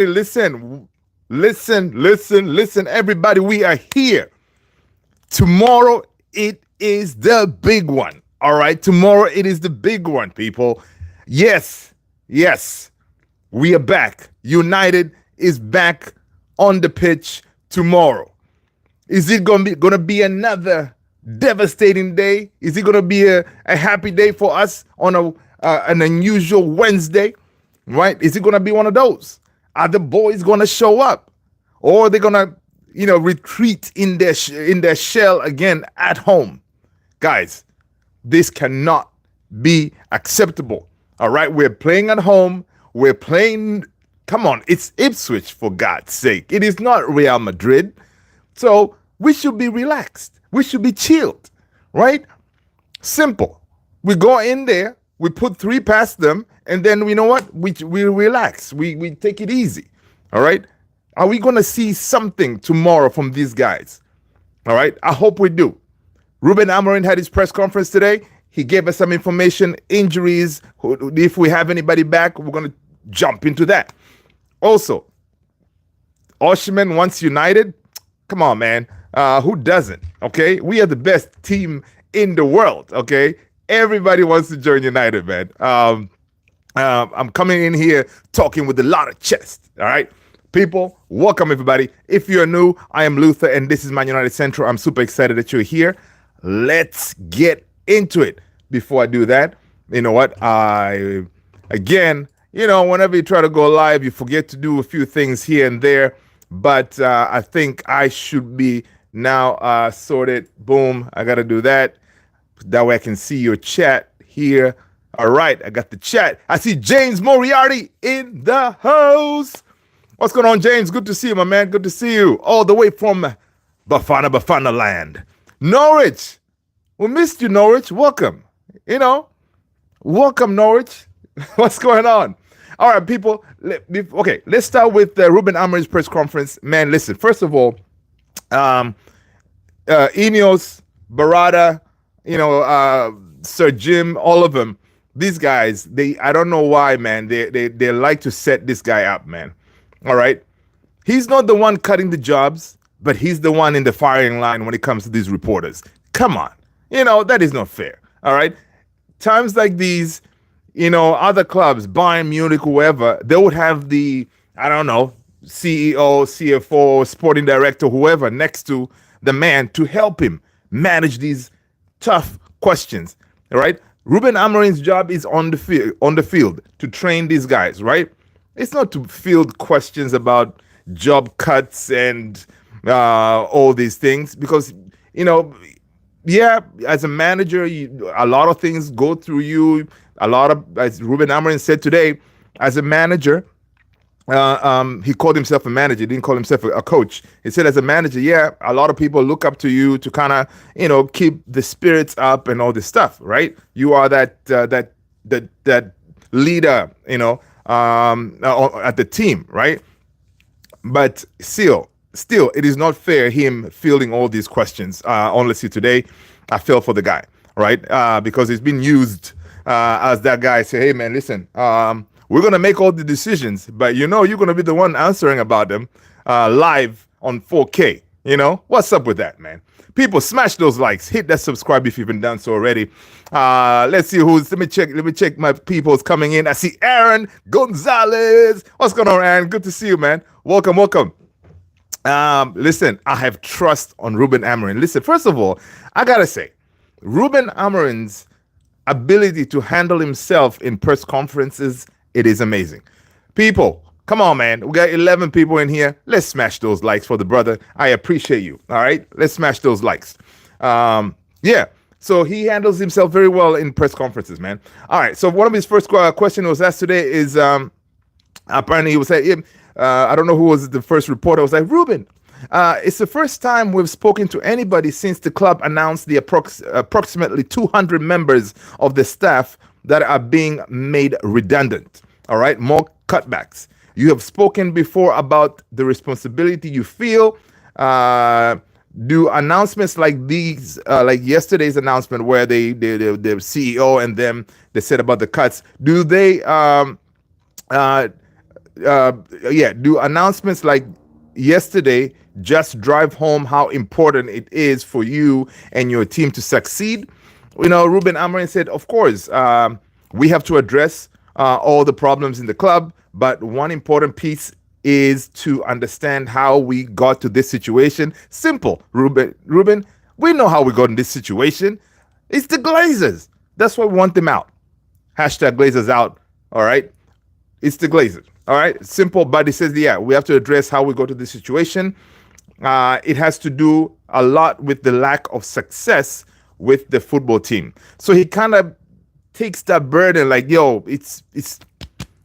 Listen, everybody. We are here. Tomorrow, it is the big one. All right. Tomorrow, it is the big one, people. Yes, we are back. United is back on the pitch tomorrow. Is it going to be another devastating day? Is it going to be a happy day for us on an unusual Wednesday? Right? Is it going to be one of those? Are the boys going to show up, or are they going to, retreat in their shell again at home? Guys, this cannot be acceptable. All right, we're playing at home. We're playing. Come on, it's Ipswich, for God's sake. It is not Real Madrid. So we should be relaxed. We should be chilled, right? Simple. We go in there, we put three past them, and then you know what? We relax. We take it easy. All right? Are we going to see something tomorrow from these guys? All right? I hope we do. Ruben Amorim had his press conference today. He gave us some information, injuries. If we have anybody back, we're going to jump into that. Also, Osimhen wants United. Come on, man. Who doesn't? Okay? We are the best team in the world. Okay? Everybody wants to join United, man. I'm coming in here talking with a lot of chest. All right? People, welcome everybody. If you're new, I am Luther, and this is Man United Central. I'm super excited that you're here. Let's get into it. Before I do that, you know what? Whenever you try to go live, you forget to do a few things here and there. But I think I should be now sorted. Boom. I got to do that. That way I can see your chat here. All right. I got the chat. I see James Moriarty in the house. What's going on, James? Good to see you, my man. Good to see you. All the way from Bafana land. Norwich. We missed you, Norwich. Welcome. Welcome, Norwich. What's going on? All right, people. Let's start with Ruben Amorim's press conference. Man, listen. First of all, Ineos, Barada, Sir Jim, all of them. These guys, I don't know why, man. They like to set this guy up, man. All right. He's not the one cutting the jobs, but he's the one in the firing line when it comes to these reporters. Come on. That is not fair. All right. Times like these, other clubs, Bayern Munich, whoever, they would have the, CEO, CFO, sporting director, whoever next to the man to help him manage these tough questions. All right. Ruben Amorim's job is on the field to train these guys, right? It's not to field questions about job cuts and all these things because, as a manager, a lot of things go through you. As Ruben Amorim said today, as a manager, he called himself a manager. He didn't call himself a coach. He said as a manager, a lot of people look up to you to kind of, keep the spirits up and all this stuff, right? You are that leader, at the team, right? But still, it is not fair him fielding all these questions. Honestly, today, I feel for the guy, right? Because he's been used as that guy. Say, hey, man, listen, we're going to make all the decisions, but you're going to be the one answering about them live on 4K. What's up with that, man? People, smash those likes. Hit that subscribe if you've been done so already. Let's see let me check my people's coming in. I see Aaron Gonzalez. What's going on, Aaron? Good to see you, man. Welcome. Listen, I have trust on Ruben Amorim. Listen, first of all, I got to say, Ruben Amorim's ability to handle himself in press conferences, it is amazing. People, come on, man. We got 11 people in here. Let's smash those likes for the brother. I appreciate you. All right? Let's smash those likes. So he handles himself very well in press conferences, man. All right. So one of his first question was asked today is, apparently he was saying, I don't know who was the first reporter. I was like, Ruben, it's the first time we've spoken to anybody since the club announced the approximately 200 members of the staff that are being made redundant. All right. More cutbacks. You have spoken before about the responsibility you feel. Do announcements like these, like yesterday's announcement where the CEO and them, they said about the cuts, do they do announcements like yesterday just drive home how important it is for you and your team to succeed. Ruben Amorim said, of course, we have to address all the problems in the club, but one important piece is to understand how we got to this situation. Simple, Ruben, we know how we got in this situation. It's the Glazers. That's why we want them out. Hashtag Glazers out. All right. It's the Glazers. All right. Simple. But he says, yeah, we have to address how we got to this situation. It has to do a lot with the lack of success with the football team. So he kind of takes that burden like, yo, it's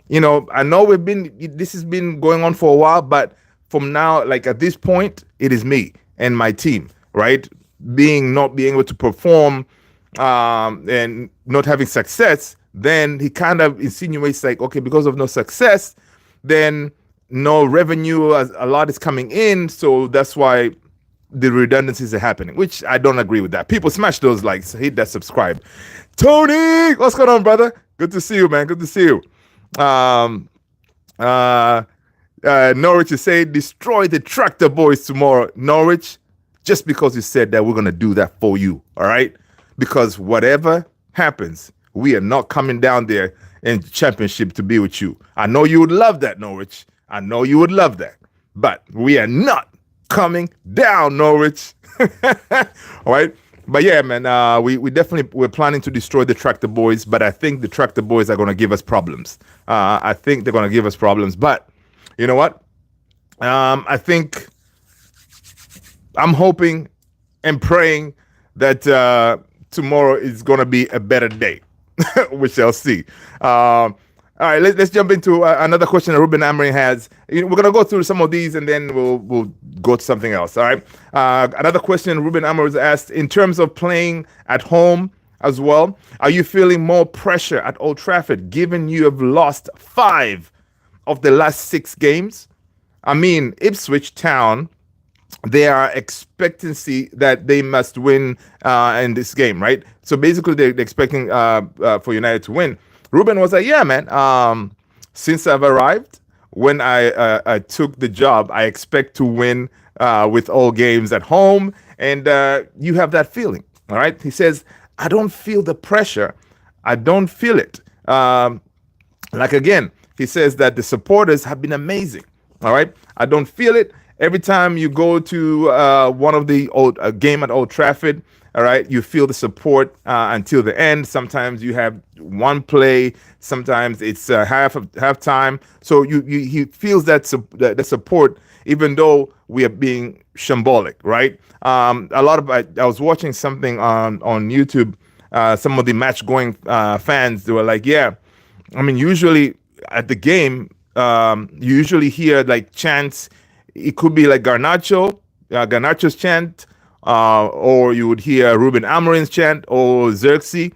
I know this has been going on for a while, but from now, like at this point, it is me and my team, right? Not being able to perform and not having success, then he kind of insinuates like, okay, because of no success, then no revenue, a lot is coming in, so that's why the redundancies are happening, which I don't agree with that. People smash those likes, hit that subscribe. Tony, what's going on, brother? Good to see you, man. Good to see you. Norwich is saying, destroy the tractor boys tomorrow. Norwich, just because you said that, we're going to do that for you, all right? Because whatever happens, we are not coming down there in the championship to be with you. I know you would love that, Norwich. I know you would love that. But we are not coming down, Norwich. All right? But yeah, man, we're planning to destroy the tractor boys, but I think the tractor boys are going to give us problems. I think they're going to give us problems. But you know what? I think I'm hoping and praying that tomorrow is going to be a better day. We shall see. All right, let's jump into another question that Ruben Amorim has. We're going to go through some of these and then we'll go to something else. All right. Another question Ruben Amorim has asked, in terms of playing at home as well, are you feeling more pressure at Old Trafford given you have lost 5 of the last 6 games? I mean, Ipswich Town, they are expectancy that they must win in this game, right? So basically they're expecting for United to win. Ruben was like, yeah, man, since I've arrived, when I took the job, I expect to win with all games at home. And you have that feeling, all right? He says, I don't feel the pressure. I don't feel it. Again, he says that the supporters have been amazing, all right? I don't feel it. Every time you go to one of the game at Old Trafford, all right, you feel the support until the end. Sometimes you have one play. Sometimes it's half time. So he feels that the support, even though we are being shambolic, right? I was watching something on YouTube. Some of the match going fans, they were like, yeah, I mean, usually at the game, you usually hear like chants. It could be like Garnacho's chant, or you would hear Ruben Amorim's chant or Xerxes.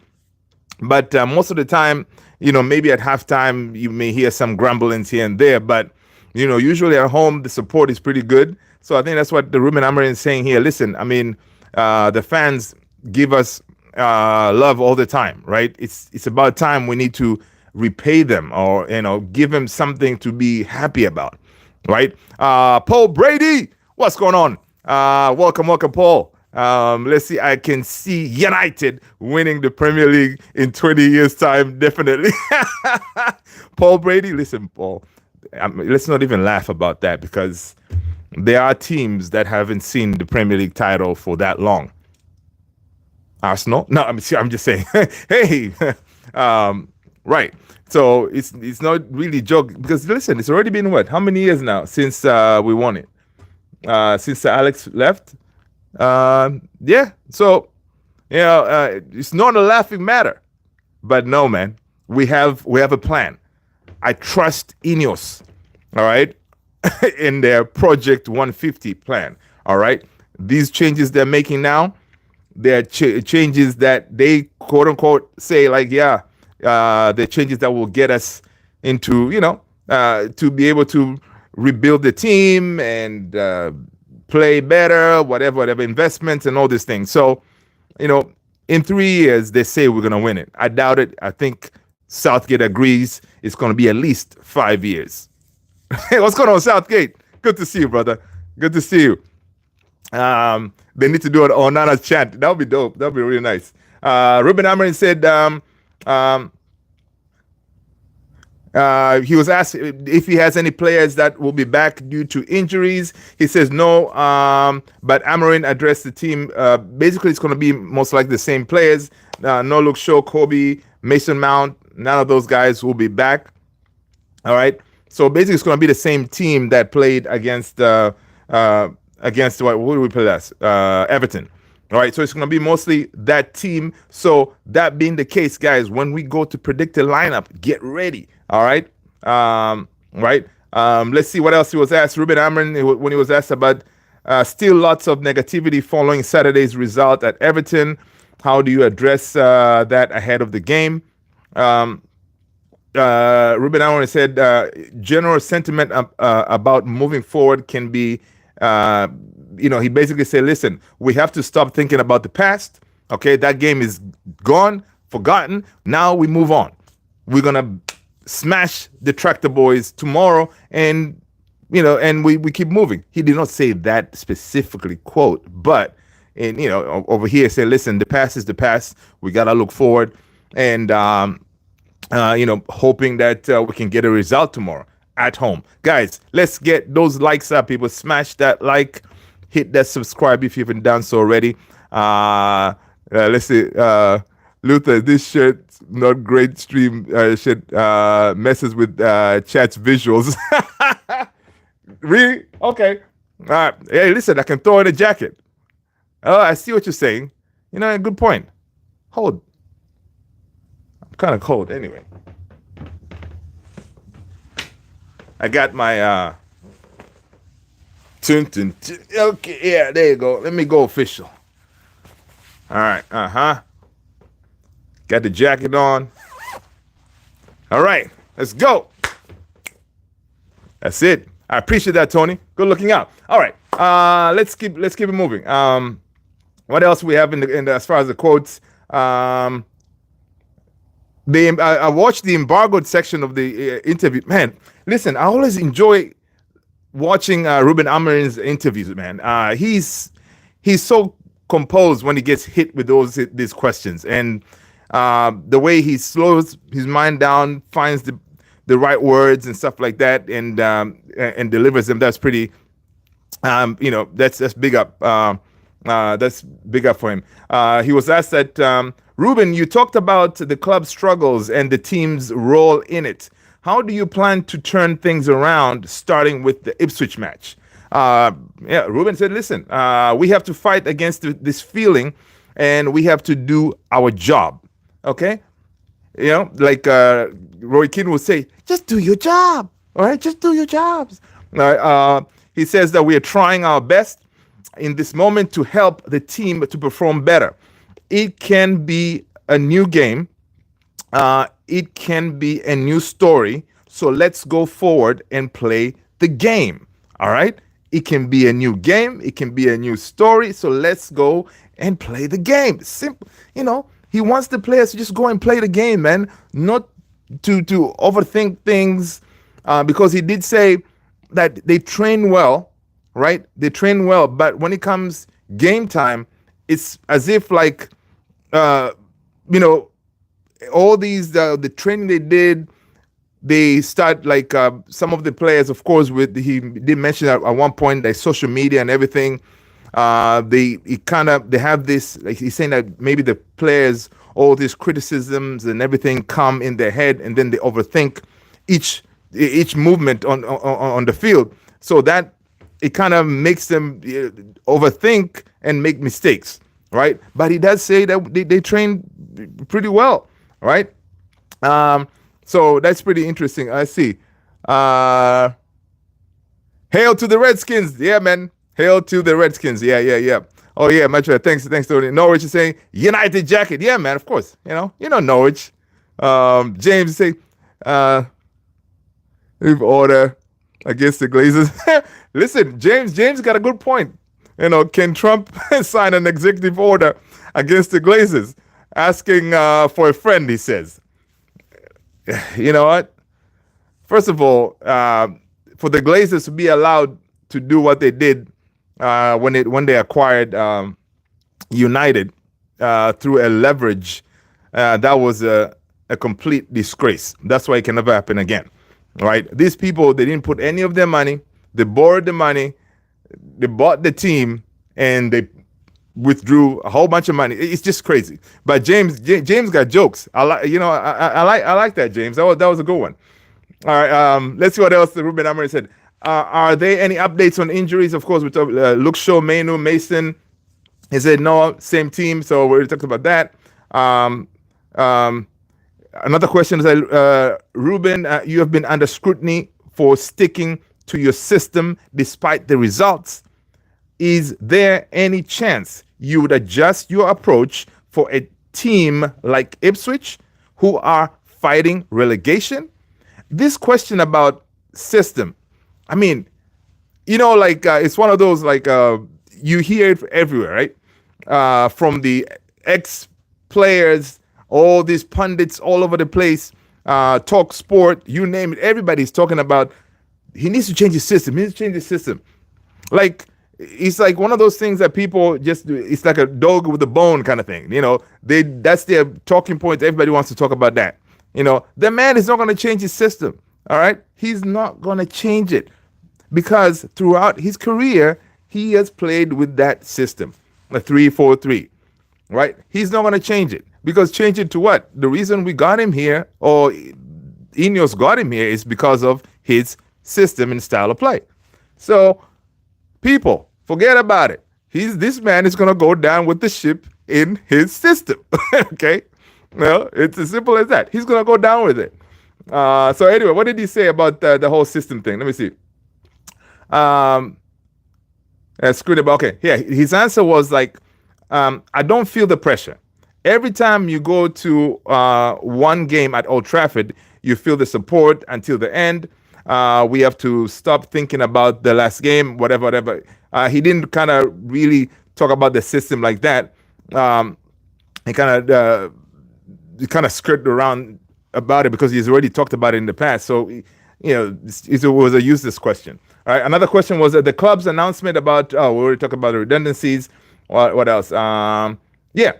But most of the time, maybe at halftime, you may hear some grumblings here and there. But, usually at home, the support is pretty good. So I think that's what the Ruben Amorim is saying here. Listen, I mean, the fans give us love all the time, right? It's about time we need to repay them or, give them something to be happy about. Right? Paul Brady, what's going on? Welcome, Paul. Let's see. I can see United winning the Premier League in 20 years' time, definitely. Paul Brady, listen, Paul, let's not even laugh about that because there are teams that haven't seen the Premier League title for that long. Arsenal? No, I'm just saying. Hey, right. So it's not really a joke because listen, it's already been what? How many years now since we won it? Since Alex left? Yeah. So it's not a laughing matter. But no, man, we have a plan. I trust Ineos, all right, in their Project 150 plan. All right. These changes they're making now, they're changes that they quote unquote say like, yeah. The changes that will get us into, to be able to rebuild the team and play better, whatever investments and all these things. So, in 3 years, they say we're going to win it. I doubt it. I think Southgate agrees it's going to be at least 5 years. Hey, what's going on, Southgate? Good to see you, brother. Good to see you. They need to do an Onana chant. That would be dope. That would be really nice. Ruben Amorim said um, he was asked if he has any players that will be back due to injuries. He says no, but Amorim addressed the team. Basically, it's going to be most likely the same players. No Luke Shaw, Kobe, Mason Mount. None of those guys will be back. All right. So basically, it's going to be the same team that played against what did we play last? Everton. All right, so it's going to be mostly that team. So that being the case, guys, when we go to predict the lineup, get ready. All right, right. Let's see what else he was asked. Ruben Amorim, when he was asked about still lots of negativity following Saturday's result at Everton. How do you address that ahead of the game? Ruben Amorim said general sentiment about moving forward can be. He basically said, listen, we have to stop thinking about the past. Okay, that game is gone, forgotten. Now we move on. We're going to smash the Tractor Boys tomorrow and we keep moving. He did not say that specifically, quote, but over here say, listen, the past is the past. We got to look forward and, hoping that we can get a result tomorrow at home. Guys, let's get those likes up, people. Smash that like. Hit that subscribe if you haven't done so already. Let's see. Luther, this shirt, not great stream shit messes with chat's visuals. Really? Okay. All right. Hey, listen, I can throw in a jacket. Oh, I see what you're saying. Good point. Hold. I'm kind of cold anyway. I got my okay, yeah, there you go. Let me go official. All right, got the jacket on. All right, let's go. That's it. I appreciate that, Tony. Good looking out. All right, let's keep it moving. What else we have in the as far as the quotes? I watched the embargoed section of the interview. Man, listen, I always enjoy watching Ruben Amorim's interviews, man. He's so composed when he gets hit with these questions, and the way he slows his mind down, finds the right words and stuff like that, and delivers them. That's pretty, that's big up. That's big up for him. He was asked that, Ruben, you talked about the club's struggles and the team's role in it. How do you plan to turn things around, starting with the Ipswich match? Ruben said, listen, we have to fight against this feeling, and we have to do our job. Okay? Like Roy Keane would say, just do your job. All right? Just do your jobs. He says that we are trying our best in this moment to help the team to perform better. It can be a new game. It can be a new story. So let's go forward and play the game. All right. It can be a new game. It can be a new story. So let's go and play the game. Simple. He wants the players to just go and play the game, man. Not to overthink things. Because he did say that they train well, right? They train well. But when it comes game time, it's as if like, all these the training they did, they start like some of the players, of course, he did mention at one point that social media and everything, they have this, like he's saying that maybe the players, all these criticisms and everything come in their head, and then they overthink each movement on the field, so that it kind of makes them overthink and make mistakes, right? But he does say that they train pretty well. Right? So that's pretty interesting. I see. Hail to the Redskins. Yeah, man. Hail to the Redskins. Yeah. Oh, yeah, much better. Thanks, Tony. Norwich is saying United jacket. Yeah, man, of course. Norwich. James is saying leave order against the Glazers. Listen, James got a good point. Can Trump sign an executive order against the Glazers? Asking for a friend, he says. You know what? First of all, for the Glazers to be allowed to do what they did when they acquired United through a leverage, that was a complete disgrace. That's why it can never happen again. Right? These people, they didn't put any of their money. They borrowed the money. They bought the team, and they withdrew a whole bunch of money. It's just crazy. But James got jokes. I like that, James. That was a good one. All right, let's see what else Ruben Amorim said. Are there any updates on injuries? Of course, we talked Luke Shaw, Mainu, Mason. He said no, same team. So we already talked about that. Another question is, Ruben, you have been under scrutiny for sticking to your system despite the results. Is there any chance you would adjust your approach for a team like Ipswich, who are fighting relegation? This question about system, I mean, it's one of those, you hear it everywhere, right? From the ex-players, all these pundits all over the place, talk sport, you name it. Everybody's talking about he needs to change his system. He needs to change his system. It's like one of those things that people just, it's like a dog with a bone kind of thing. That's their talking point. Everybody wants to talk about that. The man is not going to change his system. All right. He's not going to change it because throughout his career, he has played with that system, a 3-4-3. Right. He's not going to change it because change it to what? The reason we got him here, or Ineos got him here, is because of his system and style of play. So people, forget about it. This man is going to go down with the ship in his system. Okay? Well, it's as simple as that. He's going to go down with it. So anyway, what did he say about the whole system thing? Let me see. Screwed about. Okay, yeah. His answer was I don't feel the pressure. Every time you go to one game at Old Trafford, you feel the support until the end. We have to stop thinking about the last game, whatever. He didn't kind of really talk about the system like that. He kind of skirted around about it because he's already talked about it in the past. So, it was a useless question. All right. Another question was the club's announcement about, we already talked about the redundancies. What else? Yeah.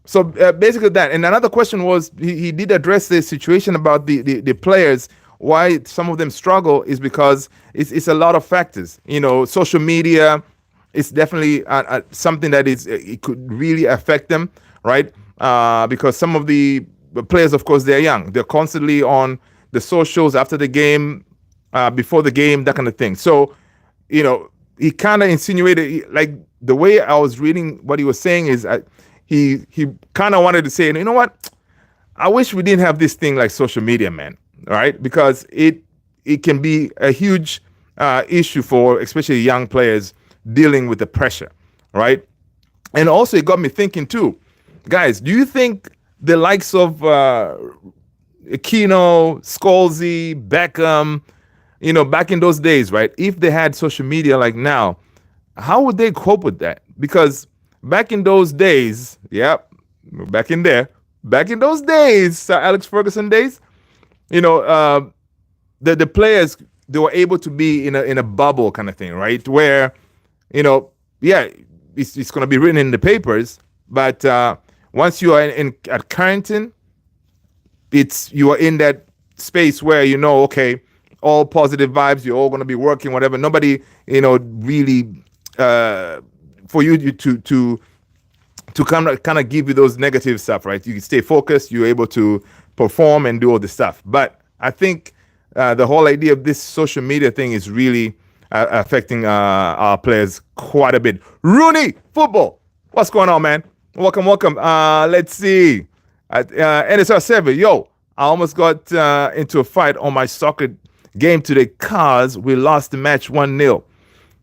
So basically that. And another question was, he did address the situation about the players. Why some of them struggle is because it's a lot of factors. Social media is definitely something that it could really affect them, right? Because some of the players, of course, they're young. They're constantly on the socials after the game, before the game, that kind of thing. So, he kind of insinuated, the way I was reading what he was saying is he kind of wanted to say, you know what? I wish we didn't have this thing like social media, man. All right, because it can be a huge issue for especially young players dealing with the pressure, right? And also it got me thinking too, guys, do you think the likes of Aquino, Scalzi, Beckham, back in those days, right? If they had social media like now, how would they cope with that? Because back in those days, back in those days, Sir Alex Ferguson days, the players, they were able to be in a bubble kind of thing, right? Where, it's going to be written in the papers, but once you are at Carrington, you are in that space where okay, all positive vibes, you're all going to be working, whatever. Nobody, really for you to kind of give you those negative stuff, right? You can stay focused, you're able to perform and do all this stuff. But I think the whole idea of this social media thing is really affecting our players quite a bit. Rooney, football. What's going on, man? Welcome. Let's see. NSR 7, yo, I almost got into a fight on my soccer game today because we lost the match 1-0.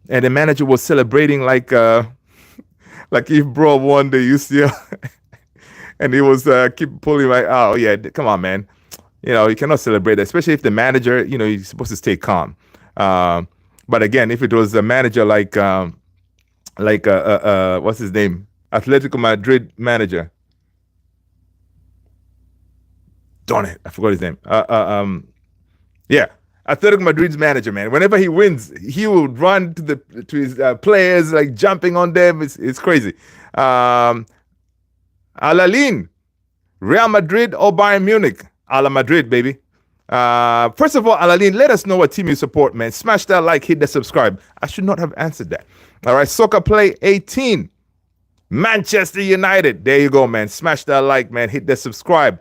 And the manager was celebrating like if bro won the UCL. And he was keep pulling oh yeah, come on, man. You cannot celebrate that, especially if the manager, you're supposed to stay calm. But again, if it was a manager like what's his name? Atletico Madrid manager. Darn it, I forgot his name. Yeah. Atletico Madrid's manager, man. Whenever he wins, he will run to his players, like jumping on them. It's crazy. Alalin, Real Madrid or Bayern Munich? Ala Madrid, baby. First of all, Alalin, let us know what team you support, man. Smash that like, hit the subscribe. I should not have answered that. All right, Soccer Play 18. Manchester United. There you go, man. Smash that like, man. Hit the subscribe.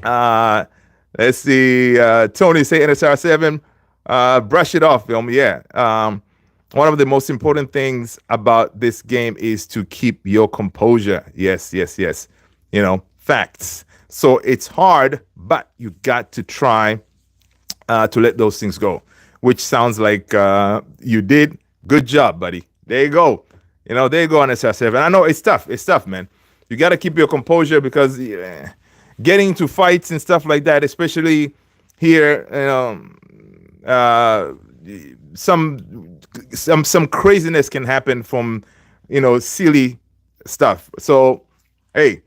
Let's see. Tony say NSR7. Brush it off, film. Yeah. One of the most important things about this game is to keep your composure. Yes. You know, facts. So it's hard, but you got to try to let those things go, which sounds like you did. Good job, buddy. There you go. You know, there you go on SR7. I know it's tough. It's tough, man. You got to keep your composure because getting into fights and stuff like that, especially here, you know, some craziness can happen from, you know, silly stuff. So, hey,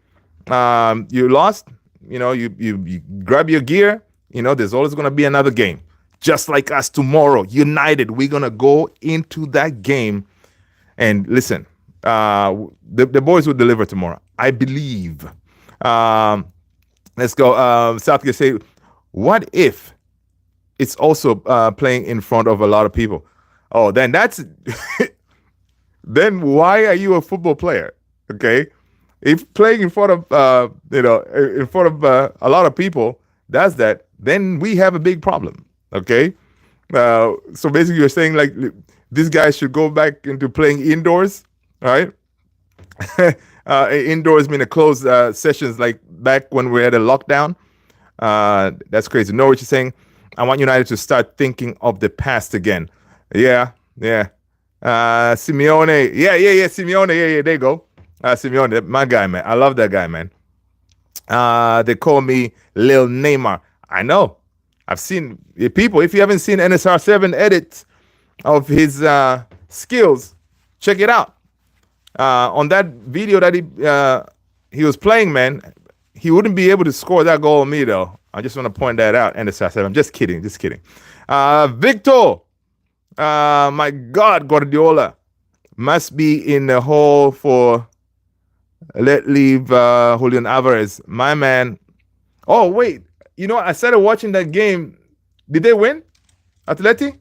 you lost, you know, you grab your gear, you know, there's always going to be another game. Just like us tomorrow, United, we're going to go into that game. And listen, the boys will deliver tomorrow, I believe. Let's go. Southgate say, what if it's also playing in front of a lot of people? Oh, then that's then why are you a football player? Okay, if playing in front of in front of a lot of people does that, then we have a big problem. Okay, so basically you're saying like this guy should go back into playing indoors, right? Indoors mean a closed sessions like back when we had a lockdown. That's crazy. Norwich is saying, I want United to start thinking of the past again. Yeah. Simeone. Yeah. Simeone. Yeah. There you go. Simeone, my guy, man. I love that guy, man. They call me Lil Neymar. I know. I've seen people. If you haven't seen NSR7 edits of his skills, check it out. On that video that he was playing, man, he wouldn't be able to score that goal on me, though. I just want to point that out. NSR7. I'm just kidding. Victor. My God, Guardiola must be in the hole for let leave Julian Alvarez. My man. Oh, wait. You know, I started watching that game. Did they win? Atleti?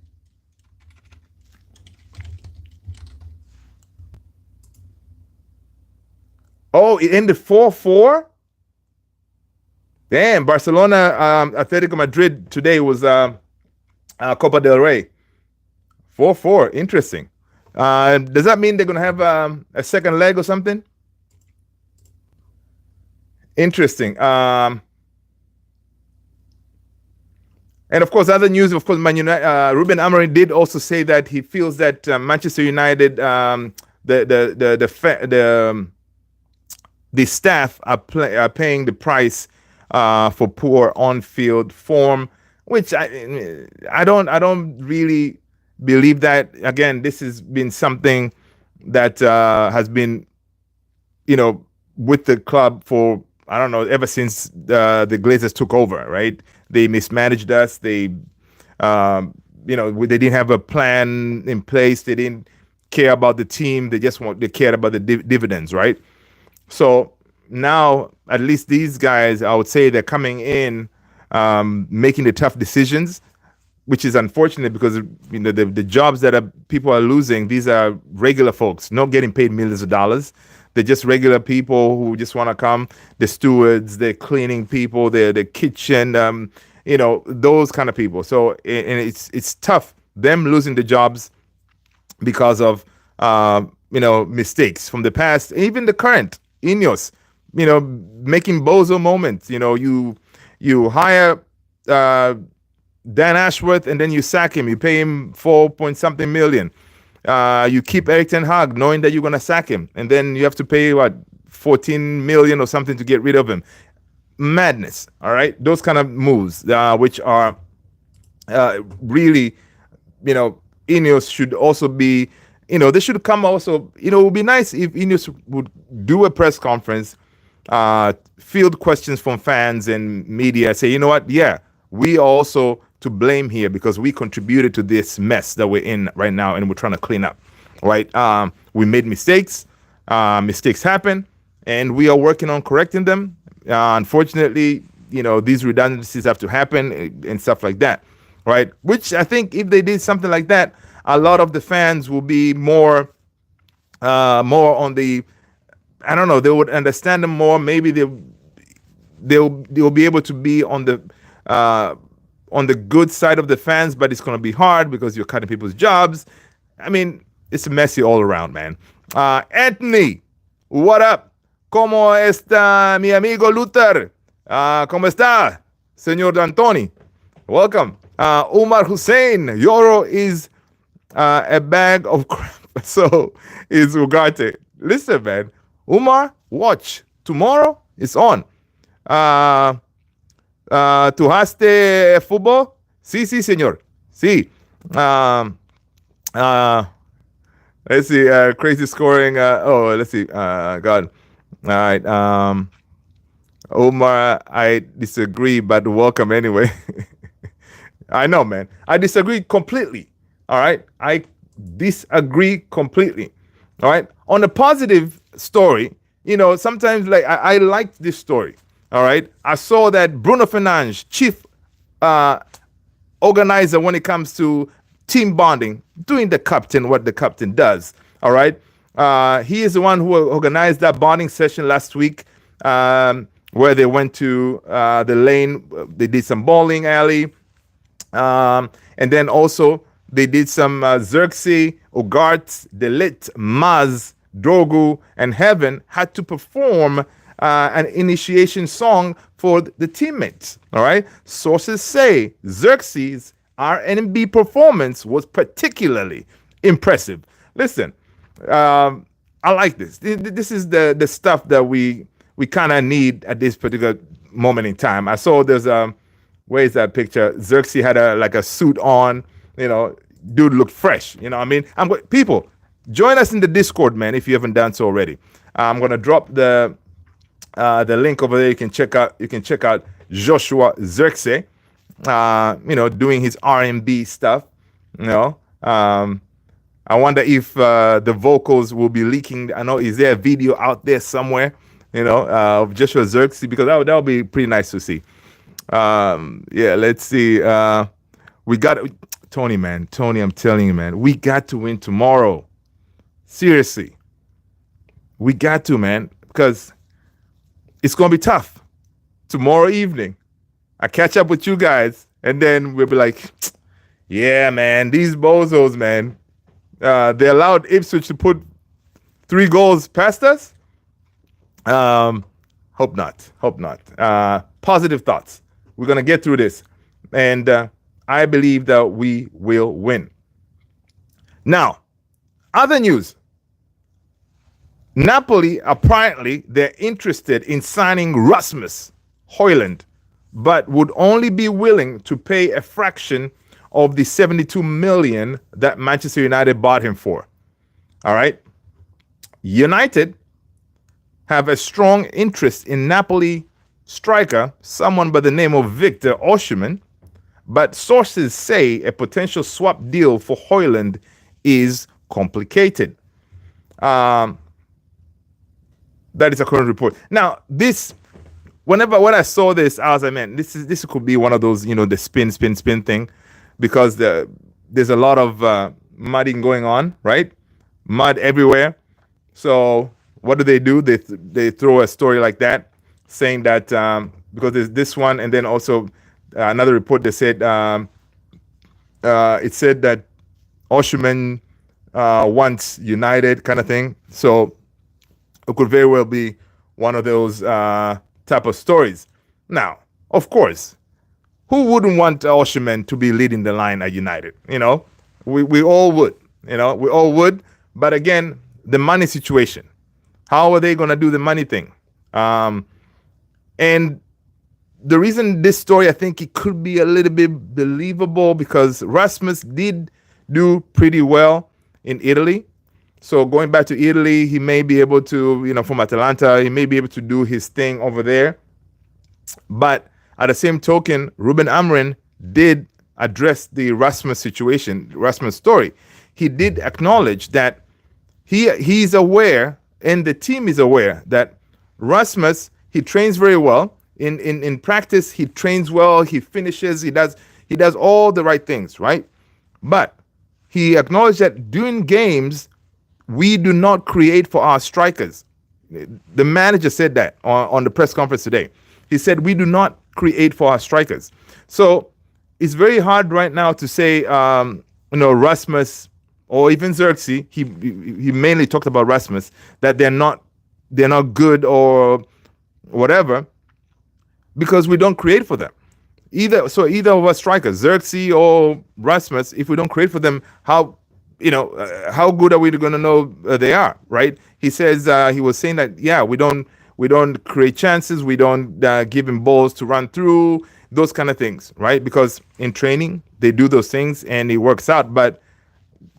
Oh, it ended 4-4? Damn, Barcelona, Atletico Madrid today was Copa del Rey. 4-4, interesting. Does that mean they're going to have a second leg or something? Interesting. And of course, other news, of course, Ruben Amorim did also say that he feels that Manchester United, the staff are paying the price for poor on-field form, which I don't really believe that. Again, this has been something that has been, you know, with the club for, I don't know, ever since the Glazers took over, right? They mismanaged us. They, you know, they didn't have a plan in place. They didn't care about the team. They cared about the dividends, right? So now, at least these guys, I would say they're coming in, making the tough decisions, which is unfortunate because, you know, the jobs that people are losing, these are regular folks, not getting paid millions of dollars. They're just regular people who just want to come. The stewards, the cleaning people, the kitchen, you know, those kind of people. So, and it's tough, them losing the jobs because of, you know, mistakes from the past, even the current. Ineos, you know, making bozo moments. You know, you hire Dan Ashworth and then you sack him. You pay him 4-point-something million. You keep Erik ten Hag knowing that you're going to sack him. And then you have to pay, 14 million or something to get rid of him. Madness, all right? Those kind of moves, which are really, you know, Ineos should also be, you know, they should come also, you know, it would be nice if Ineos would do a press conference, field questions from fans and media, say, you know what, yeah, we are also to blame here because we contributed to this mess that we're in right now, and we're trying to clean up. Right? We made mistakes. Mistakes happen, and we are working on correcting them. Unfortunately, these redundancies have to happen and stuff like that, right? Which I think if they did something like that, a lot of the fans will be more on the, I don't know, they would understand them more. Maybe they'll be able to be on the good side of the fans, but it's going to be hard because you're cutting people's jobs. I mean, it's messy all around, man. Anthony, what up? ¿Cómo está mi amigo Luther? ¿Cómo está, Señor D'Antoni? Welcome. Umar Hussein, Euro is a bag of crap. So is Ugarte. Listen, man. Umar, watch. Tomorrow it's on. ¿Tú haste fútbol? Sí, sí, señor. Sí. Let's see. Crazy scoring. Let's see. God. All right. Omar, I disagree, but welcome anyway. I know, man. I disagree completely. All right. I disagree completely. All right. On a positive story, sometimes like I liked this story. All right. I saw that Bruno Fernandes, chief organizer when it comes to team bonding, doing what the captain does. All right. He is the one who organized that bonding session last week, where they went to the lane. They did some bowling alley. And then also they did some Xerxes, Ugarte, Delit, Maz, Drogu, and Heaven had to perform an initiation song for the teammates. All right. Sources say Xerxes' R&B performance was particularly impressive. Listen, I like this. This is the stuff that we kind of need at this particular moment in time. I saw there's where is that picture? Xerxes had a suit on. Dude looked fresh. I mean, people join us in the Discord, man. If you haven't done so already, I'm gonna drop the link over there. You can check out Joshua Xerxes. Doing his R&B stuff. I wonder if the vocals will be leaking. I know, is there a video out there somewhere? Of Joshua Xerxes, because that would be pretty nice to see. Let's see. We got Tony, man. Tony, I'm telling you, man, we got to win tomorrow. Seriously, we got to, man, because it's gonna be tough tomorrow evening. I catch up with you guys, and then we'll be like, yeah, man, these bozos, man, they allowed Ipswich to put 3 goals past us. Hope not. Positive thoughts. We're going to get through this. And I believe that we will win. Now, other news. Napoli, apparently, they're interested in signing Rasmus Højlund, but would only be willing to pay a fraction of the 72 million that Manchester United bought him for. All right. United have a strong interest in Napoli striker, someone by the name of Victor Osimhen, but sources say a potential swap deal for Højlund is complicated. That is a current report. Now, when I saw this, I was like, man, this could be one of those, the spin thing, because there's a lot of mudding going on, right? Mud everywhere. So what do? They throw a story like that, saying that because there's this one, and then also another report that said it said that Osimhen wants United kind of thing. So it could very well be one of those type of stories. Now, of course, who wouldn't want Osimhen to be leading the line at United? We all would. We all would. But again, the money situation. How are they going to do the money thing? And the reason this story, I think it could be a little bit believable, because Rasmus did do pretty well in Italy. So going back to Italy, he may be able to, from Atalanta, he may be able to do his thing over there. But at the same token, Ruben Amorim did address the Rasmus situation, Rasmus story, he did acknowledge that he's aware, and the team is aware, that Rasmus, he trains very well. In practice, he trains well, he finishes, he does all the right things, right? But he acknowledged that during games, we do not create for our strikers. The manager said that on the press conference today. He said, we do not create for our strikers. So it's very hard right now to say, Rasmus or even Xerxes, he mainly talked about Rasmus, that they're not good or whatever, because we don't create for them. Either of us strikers, Xerxes or Rasmus, if we don't create for them, how good are we going to know they are, right? He says he was saying that we don't create chances, we don't give him balls to run through, those kind of things, right? Because in training they do those things and it works out, but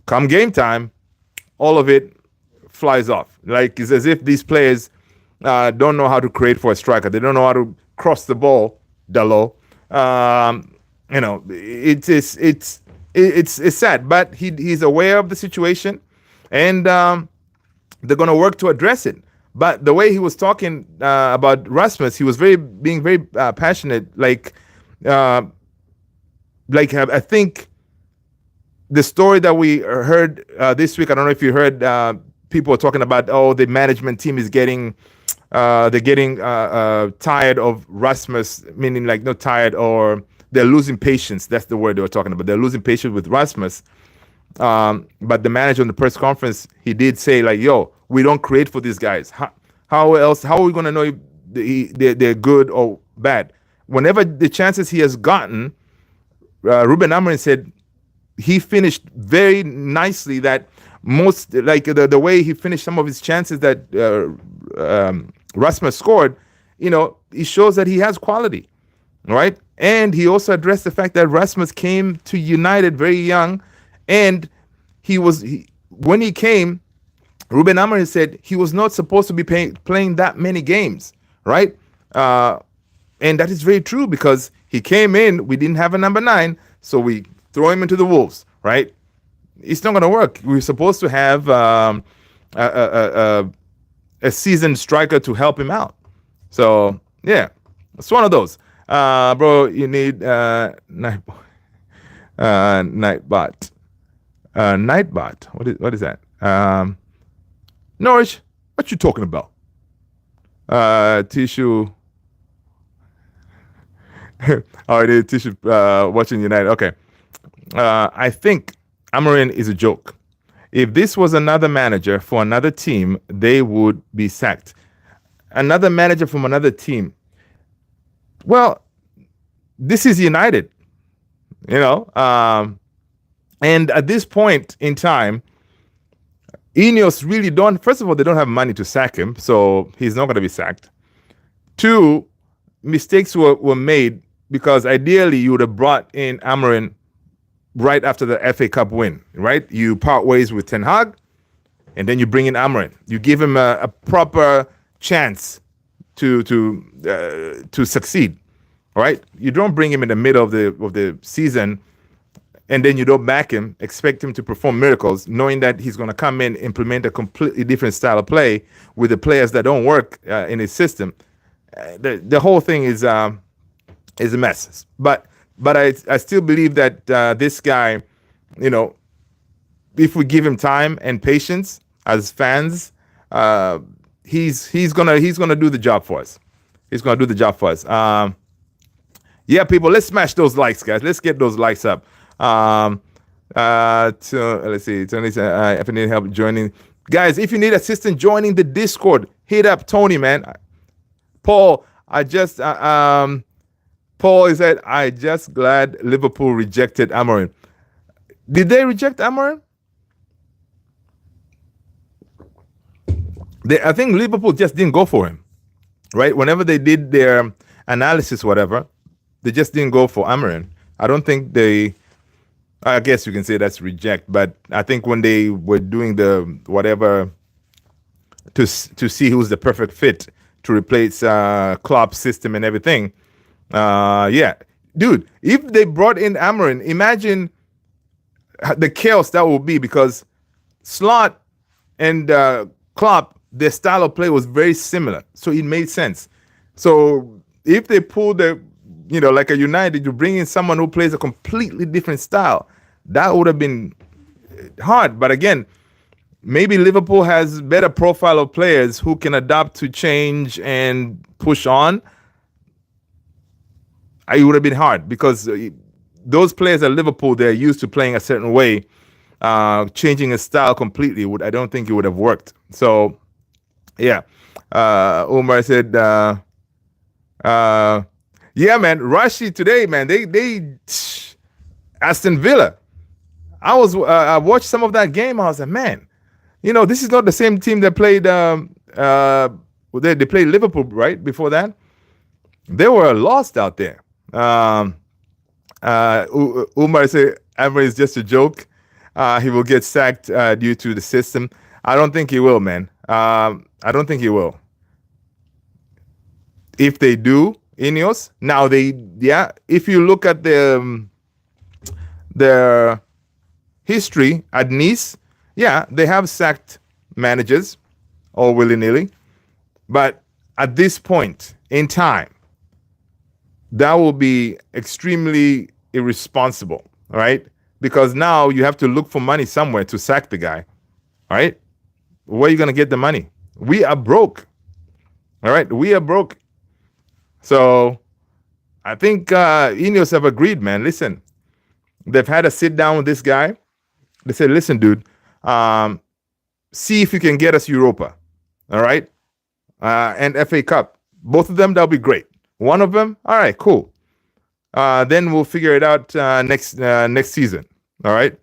come game time, all of it flies off. Like, it's as if these players don't know how to create for a striker. They don't know how to cross the ball, Dalo. It's sad, but he's aware of the situation, and they're going to work to address it. But the way he was talking about Rasmus, he was being very passionate. I think the story that we heard this week, I don't know if you heard, people talking about, the management team is getting tired of Rasmus, meaning like not tired, or they're losing patience. That's the word they were talking about. They're losing patience with Rasmus. But the manager on the press conference, he did say like, we don't create for these guys. How are we going to know if they're good or bad? Whenever the chances he has gotten, Ruben Amorim said he finished very nicely. That most, like the way he finished some of his chances that Rasmus scored, it shows that he has quality, right? And he also addressed the fact that Rasmus came to United very young, and when he came, Ruben Amorim said he was not supposed to be playing that many games, right? And that is very true, because he came in, we didn't have a number 9, so we throw him into the Wolves, right? It's not going to work. We're supposed to have a seasoned striker to help him out. So, yeah, it's one of those. Bro, you need Nightbot. Nightbot. What is that? Norwich, what you talking about? Tissue. It is Tissue watching United. Okay. I think Amorim is a joke. If this was another manager for another team, they would be sacked. Another manager from another team. Well, this is United, and at this point in time, Ineos really don't, first of all, they don't have money to sack him, so he's not going to be sacked. 2, mistakes were made, because ideally you would have brought in Amorim right after the FA Cup win, right? You part ways with Ten Hag, and then you bring in Amorim. You give him a proper chance to succeed, right? You don't bring him in the middle of the season, and then you don't back him, expect him to perform miracles, knowing that he's going to come in, implement a completely different style of play with the players that don't work in his system. The whole thing is a mess. But I still believe that this guy, if we give him time and patience as fans, he's gonna do the job for us. He's gonna do the job for us. People, let's smash those likes, guys. Let's get those likes up. Let's see. Tony said, if you need help joining, guys, if you need assistance joining the Discord, hit up Tony, man. Paul, Paul said, I just glad Liverpool rejected Amorim. Did they reject Amorim? I think Liverpool just didn't go for him, right? Whenever they did their analysis, whatever, they just didn't go for Amorim. I don't think I guess you can say that's reject, but I think when they were doing the whatever to see who's the perfect fit to replace Klopp's system and everything, dude, if they brought in Amorim, imagine the chaos that would be, because Slot and Klopp, their style of play was very similar, so it made sense. So if they pull like a United, you bring in someone who plays a completely different style, that would have been hard. But again, maybe Liverpool has better profile of players who can adapt to change and push on. It would have been hard because those players at Liverpool, they're used to playing a certain way. Changing a style completely I don't think it would have worked. So yeah, Umar said, yeah, man, Rashi today, man, they Aston Villa. I watched some of that game. I was like, man, this is not the same team that played. They played Liverpool right before that. They were lost out there. Umar said, Amorim is just a joke. He will get sacked due to the system. I don't think he will, man. I don't think he will. If they do, Ineos, now if you look at their history at Nice, they have sacked managers all willy-nilly. But at this point in time, that will be extremely irresponsible, right? Because now you have to look for money somewhere to sack the guy, right? Where are you going to get the money? We are broke, all right? We are broke. So I think Ineos have agreed, man. Listen, they've had a sit down with this guy. They said, listen, dude, see if you can get us Europa, all right? And FA Cup. Both of them, that'll be great. One of them, all right, cool. Then we'll figure it out next season, all right?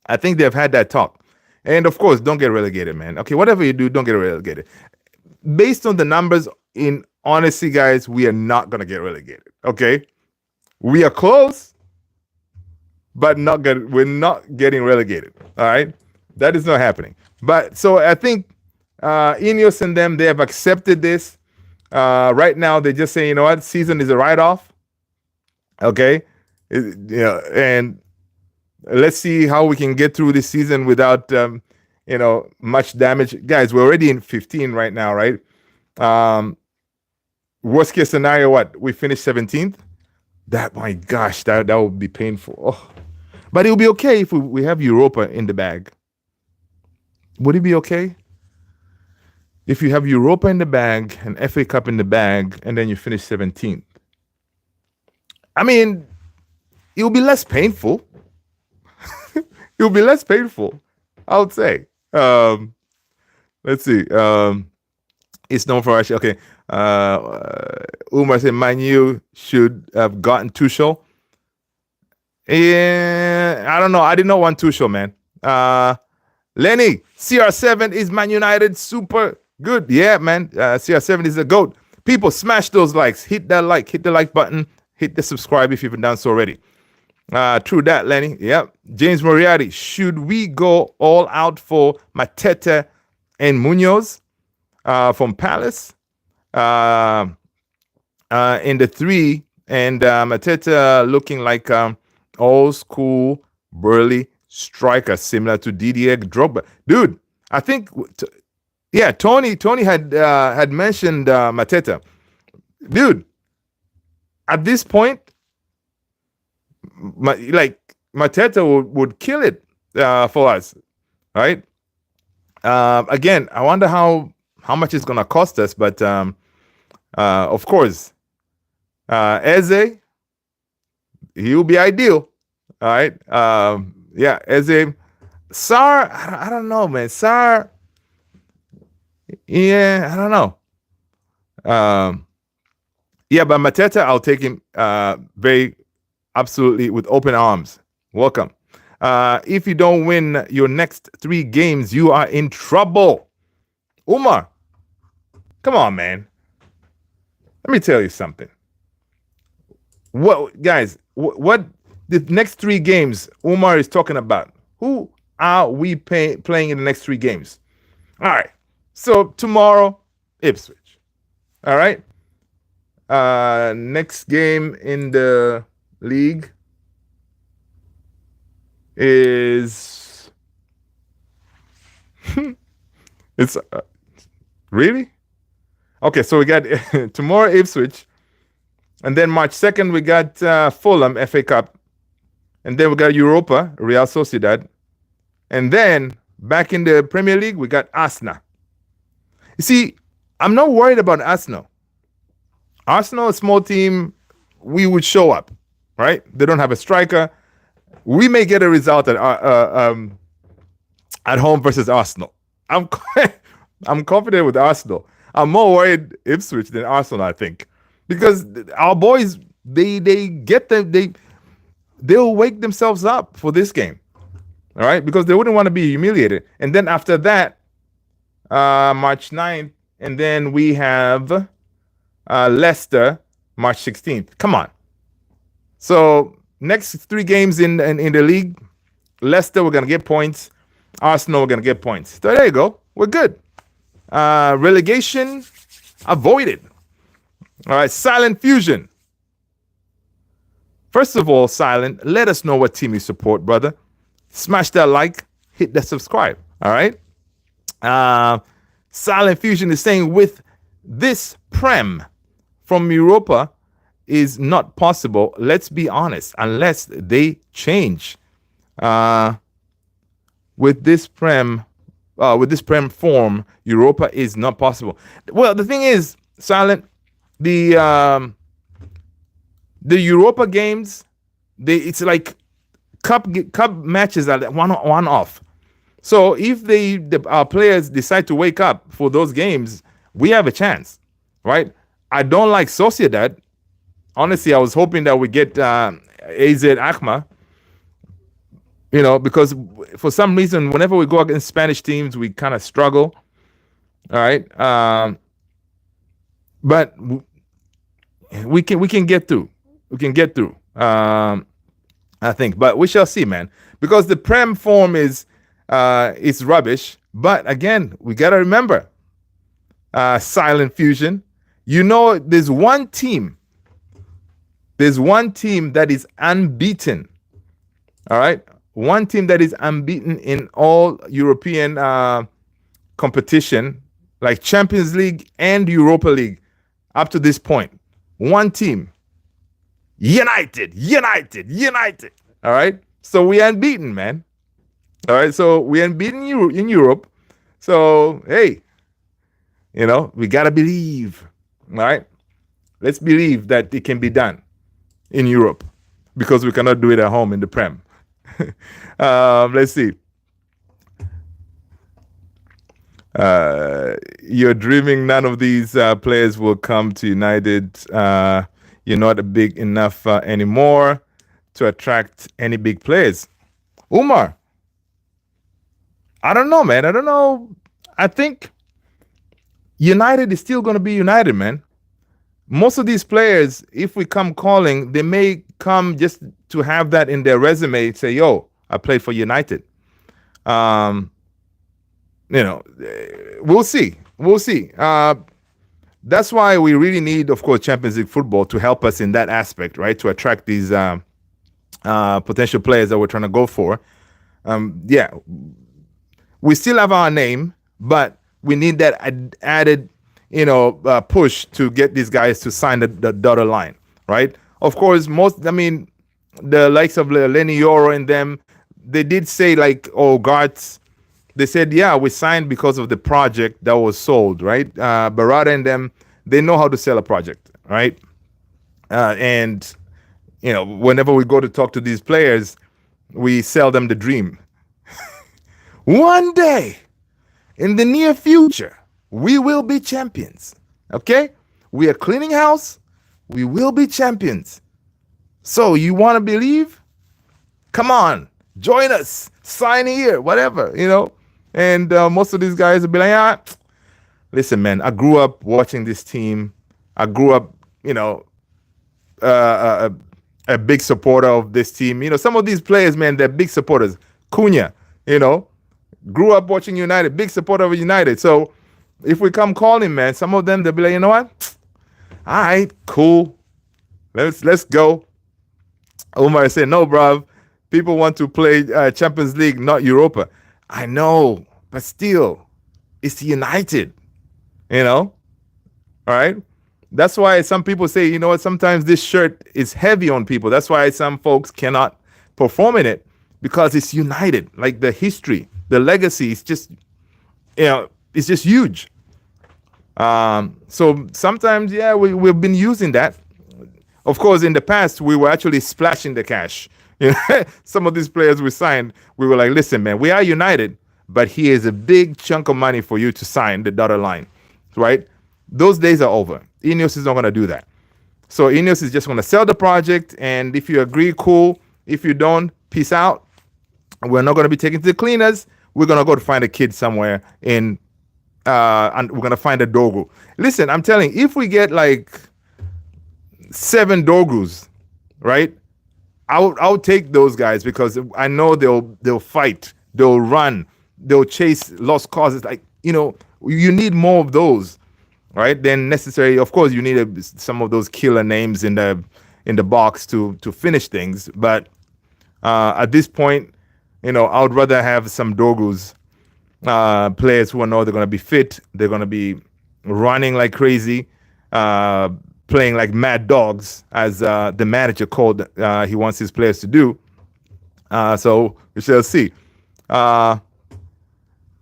I think they've had that talk. And, of course, don't get relegated, man. Okay, whatever you do, don't get relegated. Based on the numbers, in honesty, guys, we are not going to get relegated, okay? We are close, but we're not getting relegated, all right? That is not happening. But so I think Ineos and them, they have accepted this. Right now, they're just saying, you know what, season is a write-off, okay? And let's see how we can get through this season without, much damage. Guys, we're already in 15 right now, right? Worst case scenario, what? We finish 17th? My gosh, that would be painful. Oh. But it'll be okay if we have Europa in the bag. Would it be okay? If you have Europa in the bag and FA Cup in the bag, and then you finish 17th. I mean, it will be less painful. It will be less painful, I would say. Let's see. It's known for actually. Okay. Umar said Manu should have gotten Tuchel. Yeah, I don't know. I did not want Tuchel, man. Lenny, CR7 is Man United super good. Yeah, man. CR7 is the GOAT. People, smash those likes. Hit the like button. Hit the subscribe if you haven't done so already. True that, Lenny. Yep. James Moriarty, should we go all out for Mateta and Munoz from Palace? In the 3, and Mateta looking like old school burly striker, similar to Didier Drogba. Dude, I think, Tony had mentioned Mateta. Dude, at this point, Mateta would kill it for us, right? Again, I wonder how much it's gonna cost us, but of course, Eze, he'll be ideal. All right. Eze, Sar, I don't know, man. Sar, yeah, I don't know. But Mateta, I'll take him very absolutely with open arms. Welcome. If you don't win your next 3 games, you are in trouble. Umar, come on, man. Let me tell you something. What, guys, what the next 3 games Umar is talking about? Who are we playing in the next 3 games? All right. So tomorrow, Ipswich. All right. Next game in the league is it's really okay. So we got tomorrow Ipswich, and then March 2nd we got Fulham FA Cup, and then we got Europa Real Sociedad, and then back in the Premier League we got Arsenal. You see, I'm not worried about Arsenal. Arsenal, a small team, we would show up, right? They don't have a striker. We may get a result at home versus Arsenal. I'm confident with Arsenal. I'm more worried Ipswich than Arsenal, I think, because our boys they'll wake themselves up for this game, all right? Because they wouldn't want to be humiliated. And then after that, March 9th, and then we have Leicester March 16th. Come on. So next 3 games in the league, Leicester, we're going to get points. Arsenal, we're going to get points. So there you go. We're good. Relegation avoided. All right, Silent Fusion. First of all, Silent, let us know what team you support, brother. Smash that like, hit that subscribe. All right. Silent Fusion is saying with this Prem from Europa is not possible. Let's be honest, unless they change. With this Prem form, Europa is not possible. Well, the thing is, Silent, the Europa games, it's like cup matches are one off. So if our players decide to wake up for those games, we have a chance, right? I don't like Sociedad. Honestly, I was hoping that we get AZ Alkmaar, because for some reason, whenever we go against Spanish teams, we kind of struggle. All right. But we can get through. We can get through, I think. But we shall see, man. Because the Prem form is rubbish. But again, we got to remember, Silent Fusion, there's one team that is unbeaten. All right. One team that is unbeaten in all European competition, like Champions League and Europa League, up to this point. One team. United. All right. So we unbeaten, man. All right. So we unbeaten in Europe. So, hey, we got to believe. All right. Let's believe that it can be done in Europe, because we cannot do it at home in the Prem. Let's see. You're dreaming none of these players will come to United. You're not big enough anymore to attract any big players. Umar, I don't know, man. I don't know. I think United is still going to be United, man. Most of these players, if we come calling, they may come just to have that in their resume, say, yo, I played for United. We'll see. That's why we really need, of course, Champions League football to help us in that aspect, right? To attract these potential players that we're trying to go for. We still have our name, but we need that added, push to get these guys to sign the dotted line, right? Of course, the likes of Lenny Yoro and them, they did say Gartz, they said, yeah, we signed because of the project that was sold, right? Barada and them, they know how to sell a project, right? And whenever we go to talk to these players, we sell them the dream. One day, in the near future, we will be champions, okay? We are cleaning house. We will be champions. So you want to believe? Come on, join us, sign here, whatever, And most of these guys will be like, listen, man, I grew up watching this team. I grew up, a big supporter of this team. Some of these players, man, they're big supporters. Cunha, grew up watching United, big supporter of United. So if we come calling, man, some of them, they'll be like, you know what? All right, cool. Let's go. Omar said, no, bruv. People want to play Champions League, not Europa. I know, but still, it's United, you know? All right? That's why some people say, you know what, sometimes this shirt is heavy on people. That's why some folks cannot perform in it because it's United. Like the history, the legacy is just, it's just huge. So sometimes, yeah, we've been using that. Of course, in the past, we were actually splashing the cash. Some of these players we signed, we were like, listen, man, we are United, but here's a big chunk of money for you to sign the dotted line, right? Those days are over. Ineos is not going to do that. So Ineos is just going to sell the project, and if you agree, cool. If you don't, peace out. We're not going to be taken to the cleaners. We're going to go to find a kid somewhere and we're going to find a Dogu. Listen, I'm telling you, if we get like 7 Dogus, right? I'll take those guys because I know they'll fight, they'll run, they'll chase lost causes. Like, you need more of those, right? Than necessary. Of course, you need some of those killer names in the box to finish things. But at this point, I would rather have some Dogus, players who I know they're going to be fit, they're going to be running like crazy, playing like mad dogs, as the manager called he wants his players to do. So we shall see.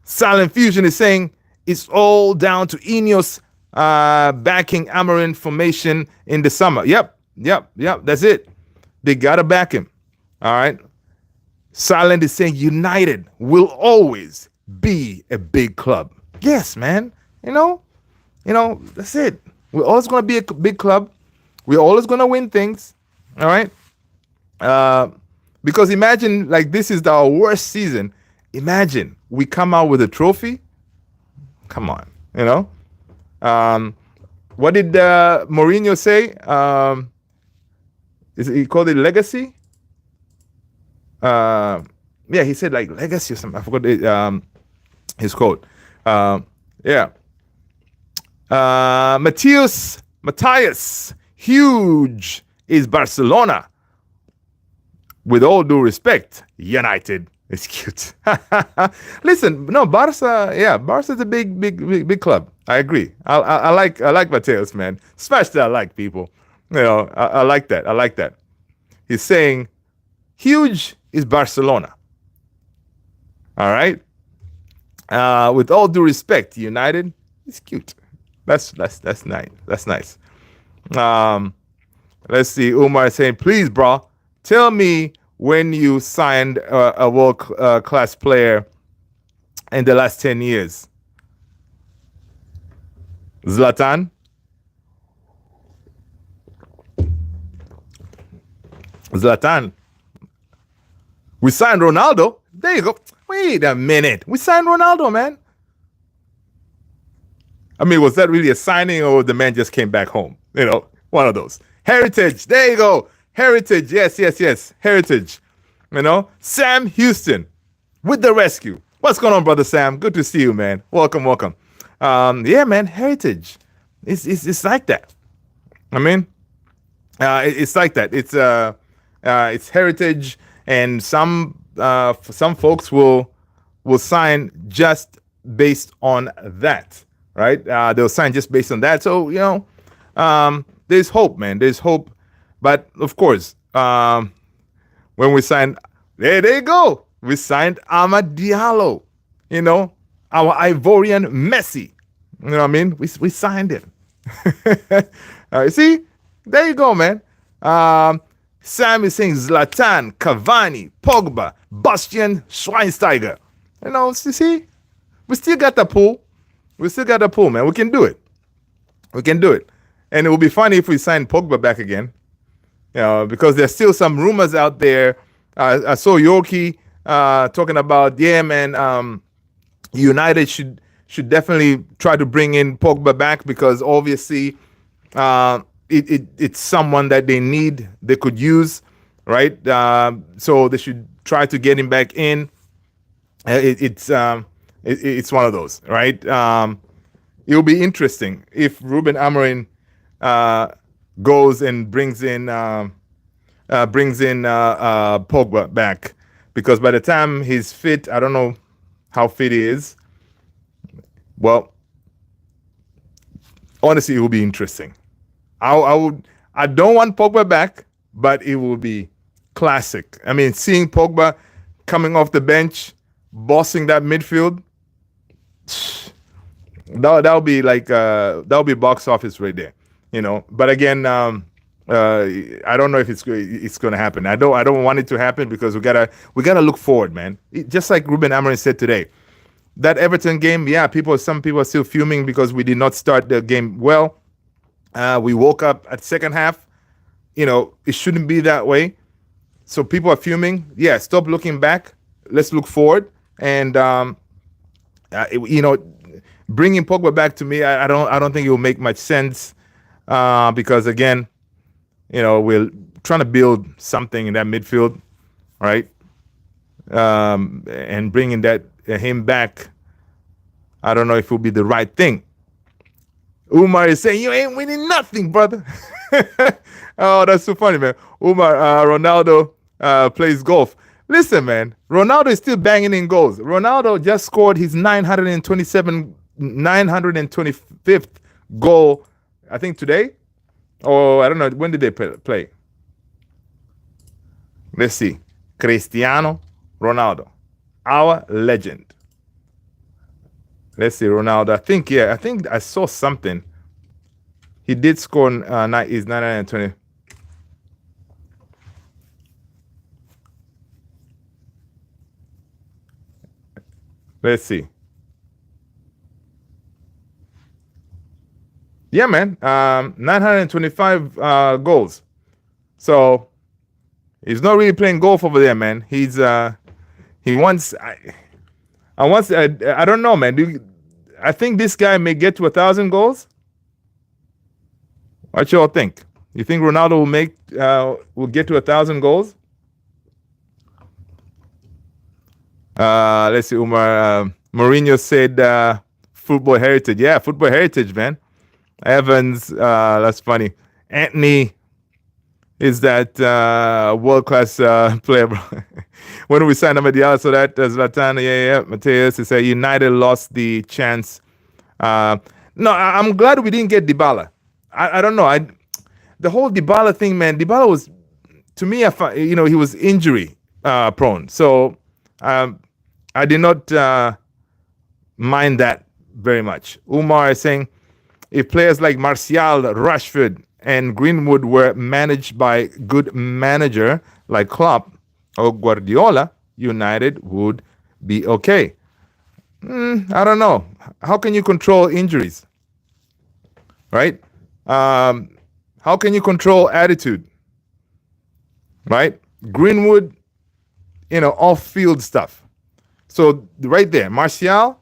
Silent Fusion is saying it's all down to Ineos backing Amorim formation in the summer. Yep. That's it. They gotta back him. All right. Silent is saying United will always be a big club. Yes, man. That's it. We're always going to be a big club. We're always going to win things. All right. Because imagine, like, this is our worst season. Imagine we come out with a trophy. Come on. What did Mourinho say? He called it legacy? Yeah, he said like legacy or something. I forgot his quote. Yeah. Matthias, huge is Barcelona. With all due respect, United is cute. Listen, no, Barca's a big club. I agree. I like Matthias, man. Smash that like, people. I like that. He's saying huge is Barcelona. All right. With all due respect, United is cute. That's nice. That's nice. Let's see. Umar is saying, please, bro, tell me when you signed a world class player in the last 10 years. Zlatan? We signed Ronaldo. There you go. Wait a minute. We signed Ronaldo, man. I mean, was that really a signing or the man just came back home? One of those. Heritage. There you go. Heritage. Yes. Heritage. Sam Houston with the rescue. What's going on, brother Sam? Good to see you, man. Welcome. Yeah, man. Heritage. It's like that. I mean, it's like that. It's heritage, and some folks will sign just based on that. Right? They'll sign just based on that. So, there's hope, man. There's hope. But, of course, when we signed, there they go. We signed Amad Diallo, our Ivorian Messi. You know what I mean? We signed him. See? There you go, man. Sam is saying Zlatan, Cavani, Pogba, Bastian Schweinsteiger. See? We still got the pool. Man. We can do it. And it will be funny if we sign Pogba back again. Because there's still some rumors out there. I saw Yorkie talking about, United should definitely try to bring in Pogba back because obviously it's someone that they could use, right? So they should try to get him back in. It's one of those, right? It'll be interesting if Ruben Amorim goes and brings in Pogba back, because by the time he's fit, I don't know how fit he is. Well, honestly, it will be interesting. I don't want Pogba back, but it will be classic. I mean, seeing Pogba coming off the bench, bossing that midfield, that'll be like that'll be box office right there, you know. But again, I don't know if it's going to happen. I don't want it to happen, because we gotta look forward, man. Just like Ruben Amorim said today, that Everton game, yeah, some people are still fuming because we did not start the game well. We woke up at second half. You know, it shouldn't be that way. So people are fuming. Yeah, stop looking back. Let's look forward. And you know, bringing Pogba back, to me, I don't think it will make much sense, because again, you know, we're trying to build something in that midfield, right? And bringing him back, I don't know if it will be the right thing. Umar is saying, you ain't winning nothing, brother. Oh, that's so funny, man. Umar, Ronaldo plays golf. Listen, man, Ronaldo is still banging in goals. Ronaldo just scored his 925th goal, I think today. Or I don't know, when did they play? Let's see. Cristiano Ronaldo, our legend. Let's see, Ronaldo. I think I saw something. He did score his 920. Let's see. Yeah, man. 925 goals. So he's not really playing golf over there, man. He wants. I don't know, man. I think this guy may get to 1,000 goals. What y'all think? You think Ronaldo will get to 1,000 goals? Let's see, Umar. Mourinho said football heritage. Yeah, football heritage, man. Evans, that's funny. Anthony is that world-class player, bro. When we signed Ahmed so that Zlatan, yeah. Mateus, he said United lost the chance. No, I'm glad we didn't get Dybala. I don't know. The whole Dybala thing, man. Dybala was, to me, he was injury prone. So I did not mind that very much. Umar is saying, if players like Martial, Rashford, and Greenwood were managed by good manager like Klopp or Guardiola, United would be okay. I don't know. How can you control injuries? Right? How can you control attitude? Right? Greenwood, off-field stuff. So right there, Martial,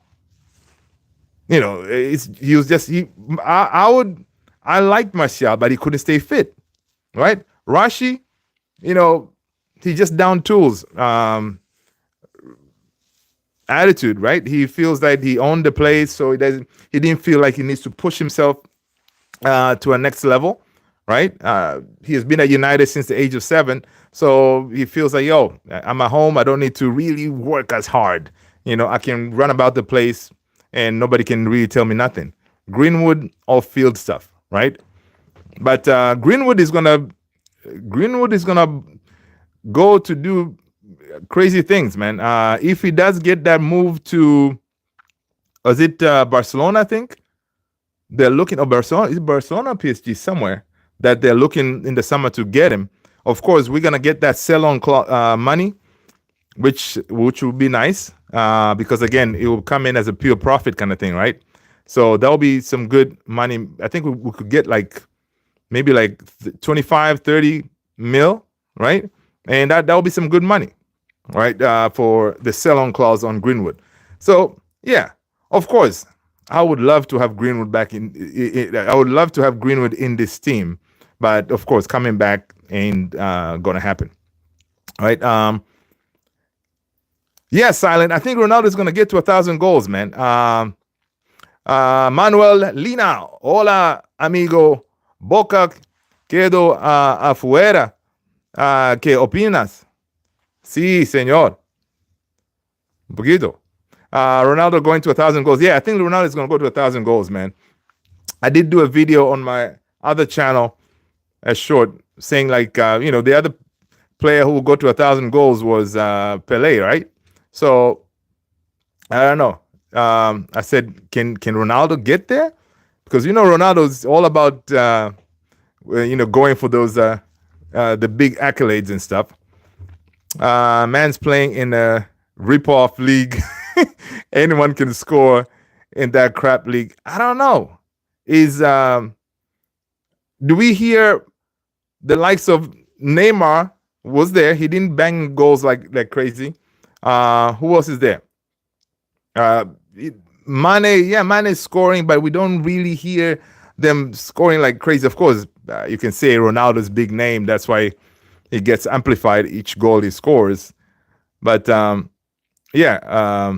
I liked Martial, but he couldn't stay fit. Right? Rashi, he just down tools. Attitude, right? He feels like he owned the place, so he didn't feel like he needs to push himself to a next level, right? He has been at United since the age of 7, so he feels like, I'm at home. I don't need to really work as hard. I can run about the place, and nobody can really tell me nothing. Greenwood, off-field stuff, right? But Greenwood is gonna go to do crazy things, man. If he does get that move to, was it Barcelona? I think they're looking. Barcelona, is Barcelona or PSG somewhere that they're looking in the summer to get him. Of course, we're gonna get that sell-on money, which will be nice because again, it will come in as a pure profit kind of thing, right? So that'll be some good money. I think we could get maybe 25, 30 mil, right? And that'll be some good money, right? For the sell-on clause on Greenwood. So yeah, of course, I would love to have Greenwood back I would love to have Greenwood in this team, but of course, coming back ain't gonna happen, right? Yeah, Silent. I think Ronaldo is gonna get to 1,000 goals, man. Manuel Lina, hola, amigo. Boca quedó afuera. ¿Qué opinas? Sí, señor. Un poquito. Ronaldo going to 1,000 goals. Yeah, I think Ronaldo is going to go to 1,000 goals, man. I did do a video on my other channel, a short, saying like, the other player who will go to 1,000 goals was Pele, right? So I don't know. I said, can Ronaldo get there? Because Ronaldo's all about going for those the big accolades and stuff. Man's playing in a rip-off league. Anyone can score in that crap league. I don't know. Do we hear the likes of Neymar was there? He didn't bang goals like crazy. Who else is there? Mane is scoring, but we don't really hear them scoring like crazy. Of course, you can say Ronaldo's big name. That's why it gets amplified each goal he scores. But heck yeah,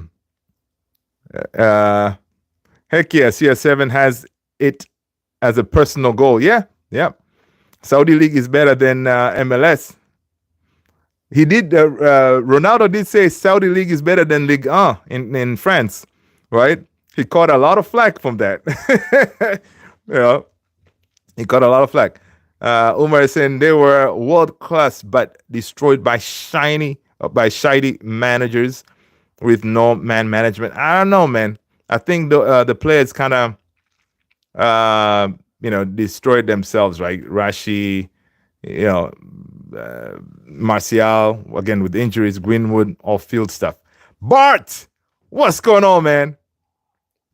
CR7 has it as a personal goal. Yeah. Saudi League is better than MLS. He did. Ronaldo did say Saudi League is better than Ligue 1 in France, right? He caught a lot of flack from that. He caught a lot of flack. Umar is saying they were world class, but destroyed by shiny managers with no man management. I don't know, man. I think the players kind of destroyed themselves, right? Rashi, Martial, again with injuries, Greenwood, off field stuff. Bart, what's going on, man?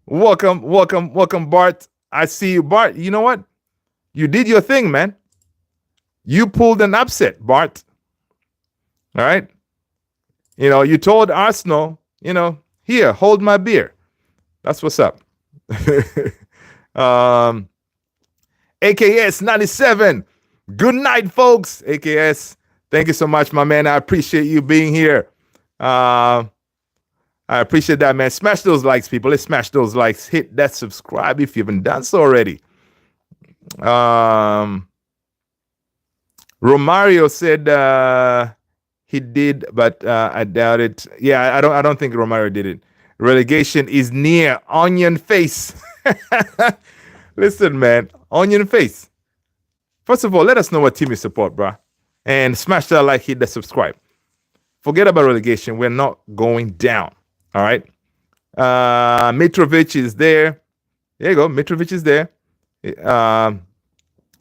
Welcome, Bart. I see you, Bart. You know what? You did your thing, man. You pulled an upset, Bart. All right. You told Arsenal, here, hold my beer. That's what's up. AKS 97. Good night, folks. AKS, thank you so much, my man. I appreciate you being here. I appreciate that, man. Smash those likes, people. Let's smash those likes. Hit that subscribe if you haven't done so already. Romario said he did, but I doubt it. Yeah, I don't think Romario did it. Relegation is near. Onion face. Listen, man. Onion face. First of all, let us know what team you support, bruh. And smash that like, hit that subscribe. Forget about relegation. We're not going down. All right. Mitrovic is there. There you go. Mitrovic is there.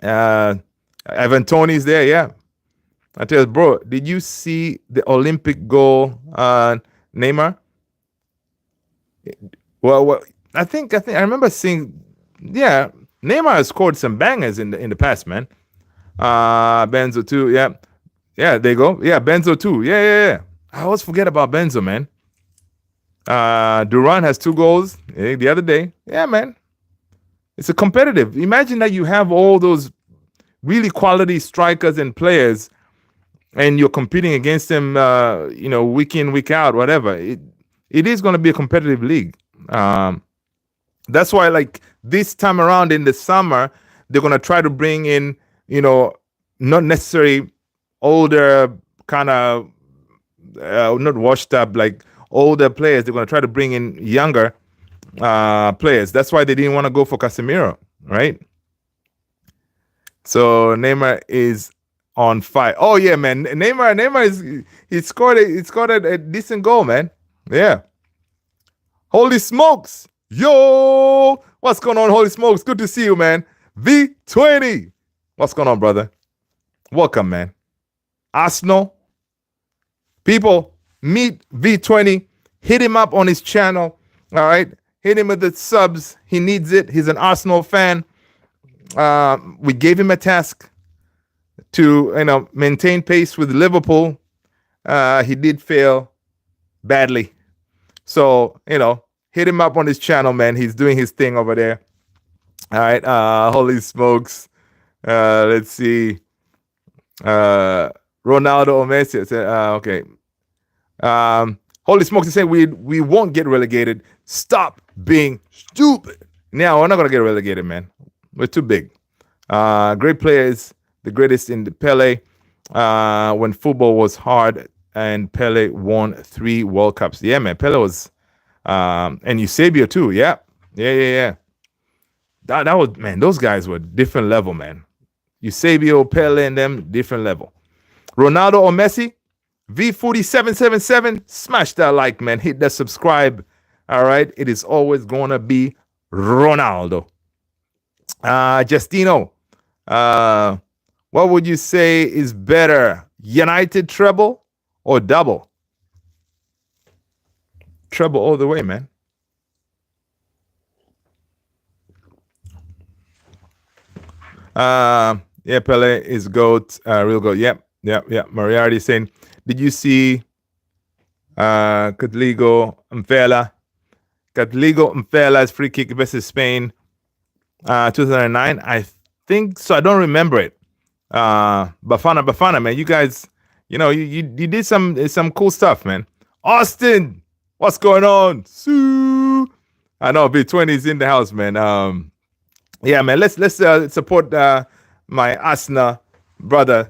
Evan Tony's there. Yeah. I tell you, bro, did you see the Olympic goal, Neymar? Well, I think I remember seeing. Yeah, Neymar has scored some bangers in the past, man. Benzo too. Yeah. There you go. Yeah, Benzo too. Yeah. I always forget about Benzo, man. Duran has 2 goals the other day. Yeah, man. It's a competitive. Imagine that you have all those really quality strikers and players, and you're competing against them, week in, week out, whatever. It is going to be a competitive league. That's why, like, this time around in the summer, they're going to try to bring in, not necessarily older kind of, not washed up, like older players. They're going to try to bring in younger players. That's why they didn't want to go for Casemiro, right? So Neymar is on fire. Oh yeah, man. Neymar he scored a decent goal, man. Yeah. Holy smokes. Yo, what's going on, Holy smokes? Good to see you, man. V20. What's going on, brother? Welcome, man. Arsenal. People, meet V20. Hit him up on his channel. All right. Hit him with the subs. He needs it. He's an Arsenal fan. We gave him a task to maintain pace with Liverpool. He did fail badly. So, hit him up on his channel, man. He's doing his thing over there. All right. Holy smokes. Let's see. Ronaldo or Messi. Okay. Holy smokes. He said we won't get relegated. Stop being stupid. Now, we're not going to get relegated, man. We're too big. Great players, the greatest in the Pele. When football was hard, and Pele won 3 World Cups. Yeah, man, Pele was, and Eusebio too. Yeah, yeah. That was, man. Those guys were different level, man. Eusebio, Pele, and them different level. Ronaldo or Messi? V4777, smash that like, man. Hit that subscribe. All right. It is always going to be Ronaldo. Justino, what would you say is better? United treble or double? Treble all the way, man. Yeah, Pele is GOAT, real GOAT. Yep. Moriarty saying, did you see Catligo Mfela's free kick versus Spain 2009? I think so. I don't remember it. Bafana, man. You guys, you did some cool stuff, man. Austin, what's going on? Sue. I know B20 is in the house, man. Yeah, man. Let's support my Asna brother.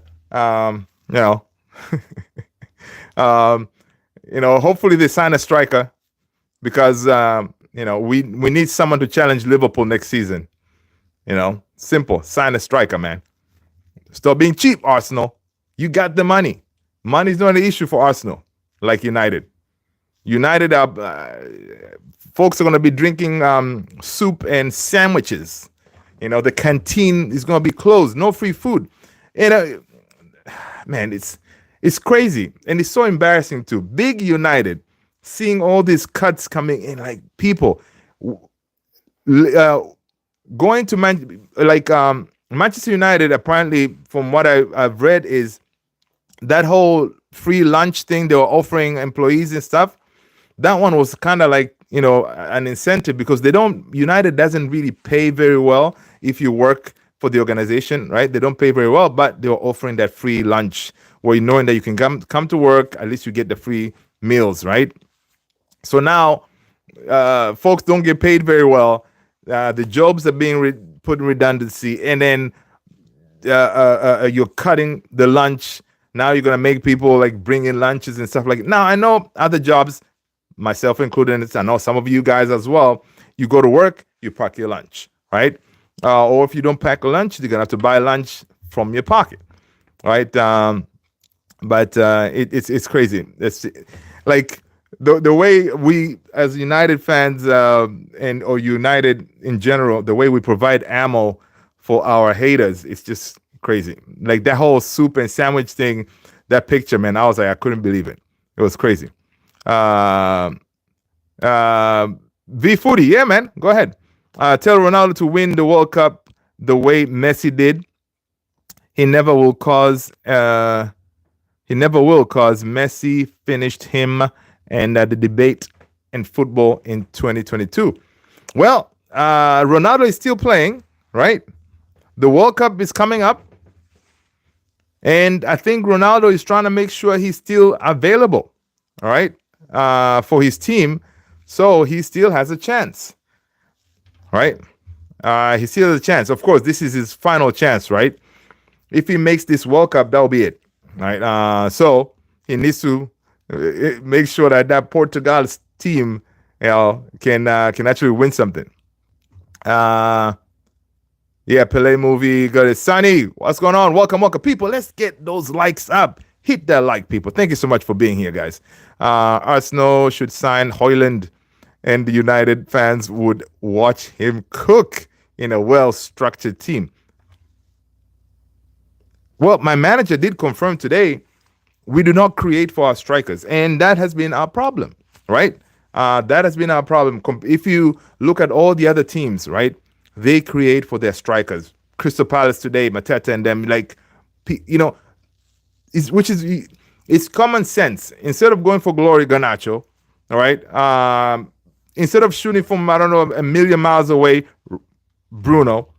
Hopefully they sign a striker because we need someone to challenge Liverpool next season. Simple. Sign a striker, man. Stop being cheap, Arsenal. You got the money. Money's not an issue for Arsenal, like United. United, folks are going to be drinking soup and sandwiches. The canteen is going to be closed. No free food. Man, it's crazy. And it's so embarrassing too. Big United, seeing all these cuts coming in, like people going to Manchester United, apparently, from what I've read, is that whole free lunch thing they were offering employees and stuff. That one was kind of like, an incentive because United doesn't really pay very well if you work for the organization, right? They don't pay very well, but they were offering that free lunch where knowing that you can come to work, at least you get the free meals, right? So now folks don't get paid very well. The jobs are being put in redundancy, and then you're cutting the lunch. Now you're gonna make people like bring in lunches and stuff like that. Now I know other jobs, myself included. I know some of you guys as well. You go to work, you pack your lunch, right? Or if you don't pack a lunch, you're gonna have to buy lunch from your pocket, right? But it's crazy. It's like the way we as United fans or United in general, the way we provide ammo for our haters, it's just crazy. Like that whole soup and sandwich thing, that picture, man, I was like, I couldn't believe it. It was crazy. V40, yeah, man, go ahead. Tell Ronaldo to win the World Cup the way Messi did. He never will cause Messi finished him and the debate in football in 2022. Well, Ronaldo is still playing, right? The World Cup is coming up. And I think Ronaldo is trying to make sure he's still available, all right, for his team. So he still has a chance, right? He still has a chance. Of course, this is his final chance, right? If he makes this World Cup, that'll be it, right? So he needs to make sure that Portugal's team, can actually win something. Yeah, Pele movie got it. Sunny, what's going on? Welcome, people. Let's get those likes up. Hit that like, people. Thank you so much for being here, guys. Arsenal should sign Højlund, and the United fans would watch him cook in a well-structured team. Well, my manager did confirm today we do not create for our strikers, and that has been our problem, right? That has been our problem. If you look at all the other teams, right, they create for their strikers. Crystal Palace today, Mateta and them, it's common sense. Instead of going for Glory Garnacho, all right, instead of shooting from, I don't know, a million miles away, Bruno,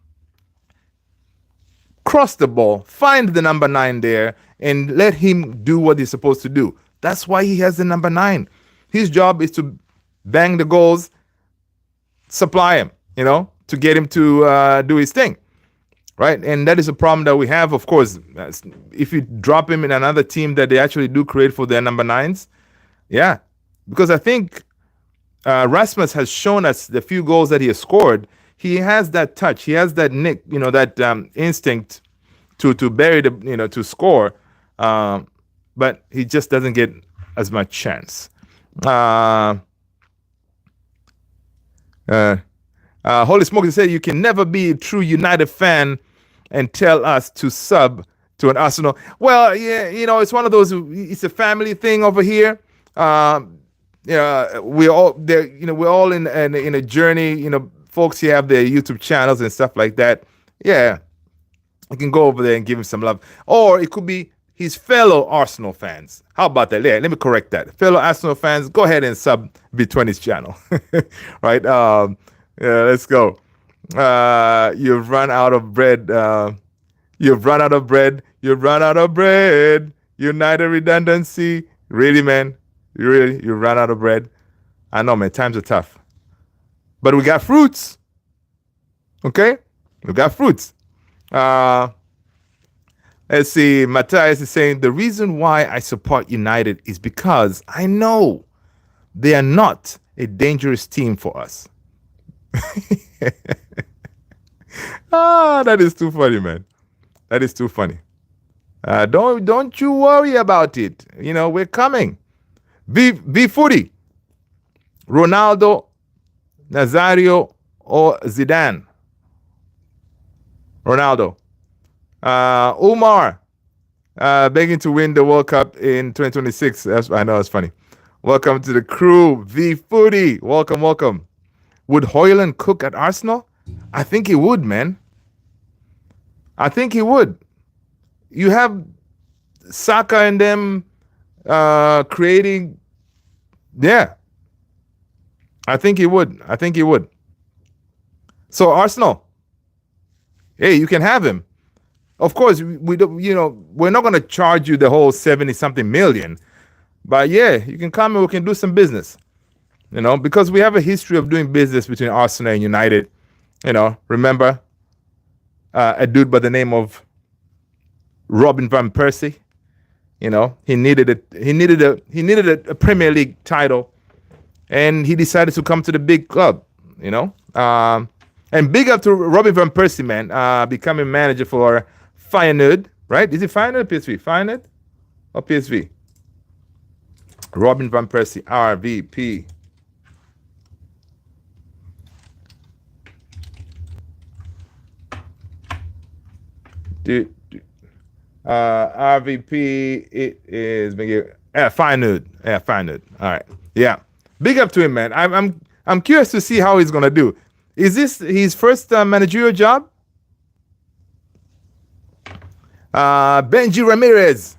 cross the ball, find the number 9 there, and let him do what he's supposed to do. That's why he has the number 9. His job is to bang the goals, supply him, to get him to do his thing. right? And that is a problem that we have. Of course, if you drop him in another team that they actually do create for their number nines, yeah, because I think Rasmus has shown us the few goals that he has scored. He has that touch. He has that that instinct to bury to score, but he just doesn't get as much chance. Holy Smoke said you can never be a true United fan and tell us to sub to an Arsenal. Well, yeah, it's one of those. It's a family thing over here. We're all there. We're all in a journey. Folks here have their YouTube channels and stuff like that. Yeah, you can go over there and give him some love, or it could be his fellow Arsenal fans. How about that? Yeah, let me correct that. Fellow Arsenal fans, go ahead and sub B20's channel. Right? Yeah, let's go. You've run out of bread. You've run out of bread. You've run out of bread. United redundancy. Really, man? You run out of bread? I know, man. Times are tough. But we got fruits. Okay? We got fruits. Let's see. Matthias is saying, the reason why I support United is because I know they are not a dangerous team for us. That is too funny, man. That is too funny. Don't you worry about it. We're coming. V Footy. Ronaldo, Nazario, or Zidane. Ronaldo. Umar, begging to win the World Cup in 2026. I know it's funny. Welcome to the crew. V Footy. Welcome. Would Højlund cook at Arsenal? I think he would, man. I think he would. You have Saka and them creating. Yeah. I think he would. So Arsenal, hey, you can have him. Of course, we don't. We're not going to charge you the whole 70-something million, but yeah, you can come and we can do some business. Because we have a history of doing business between Arsenal and United. Remember a dude by the name of Robin van Persie. He needed a Premier League title, and he decided to come to the big club. And big up to Robin van Persie, man, becoming manager for Feyenoord, right? Is it Feyenoord or PSV? Feyenoord or PSV? Robin van Persie, RVP. RVP, it is Feyenoord. Yeah, Feyenoord. All right. Yeah. Big up to him, man. I'm curious to see how he's gonna do. Is this his first managerial job? Benji Ramirez.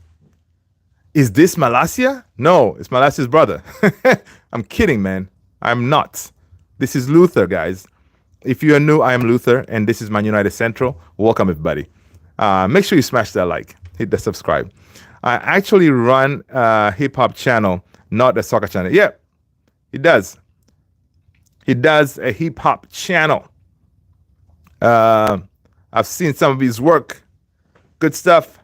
Is this Malasia? No, it's Malasia's brother. I'm kidding, man. I'm not. This is Luther, guys. If you are new, I am Luther, and this is Man United Central. Welcome, everybody. Make sure you smash that like, hit the subscribe. I actually run a hip-hop channel, not a soccer channel. Yeah, he does. He does a hip-hop channel. I've seen some of his work. Good stuff.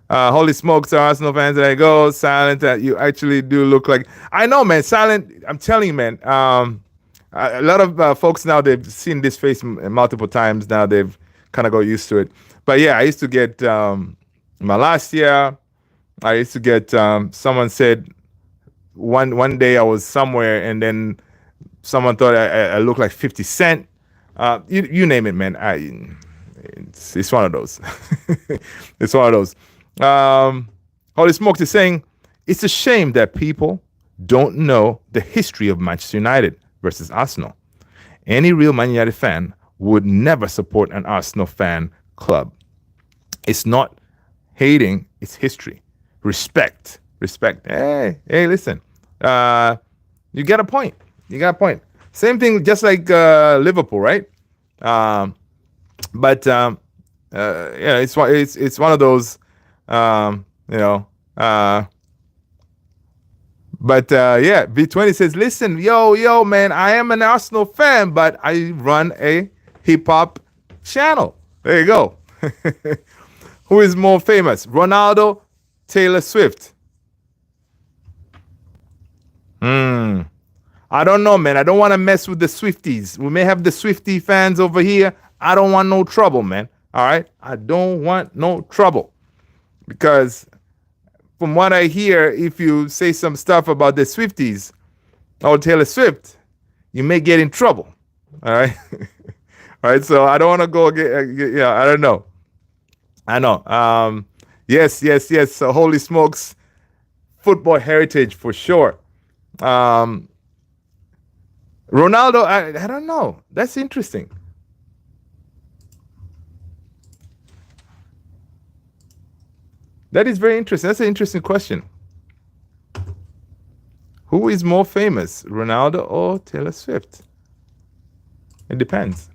Holy smokes, Arsenal fans. There you go. Silent, you actually do look like... I know, man. Silent, I'm telling you, man. A lot of folks now, they've seen this face multiple times. Now they've kind of got used to it. But yeah, I used to get Malasia. I used to get... someone said one day I was somewhere and then someone thought I looked like 50 Cent. You name it, man. It's one of those. It's one of those. Holy Smokes is saying, it's a shame that people don't know the history of Manchester United versus Arsenal. Any real Man United fan would never support an Arsenal fan club. It's not hating, it's history. Respect. Hey, listen. You get a point. Same thing, just like Liverpool, right? But it's one of those, But V20 says, listen, yo, man, I am an Arsenal fan, but I run a hip hop channel. There you go. Who is more famous, Ronaldo, Taylor Swift? I don't know, man. I don't want to mess with the Swifties. We may have the Swiftie fans over here. I don't want no trouble, man. All right? I don't want no trouble. Because from what I hear, if you say some stuff about the Swifties or Taylor Swift, you may get in trouble. All right? All right, so I don't want to go get, I don't know. I know. Yes. So holy smokes, football heritage for sure. Ronaldo, I don't know. That's interesting. That is very interesting. That's an interesting question. Who is more famous, Ronaldo or Taylor Swift? It depends.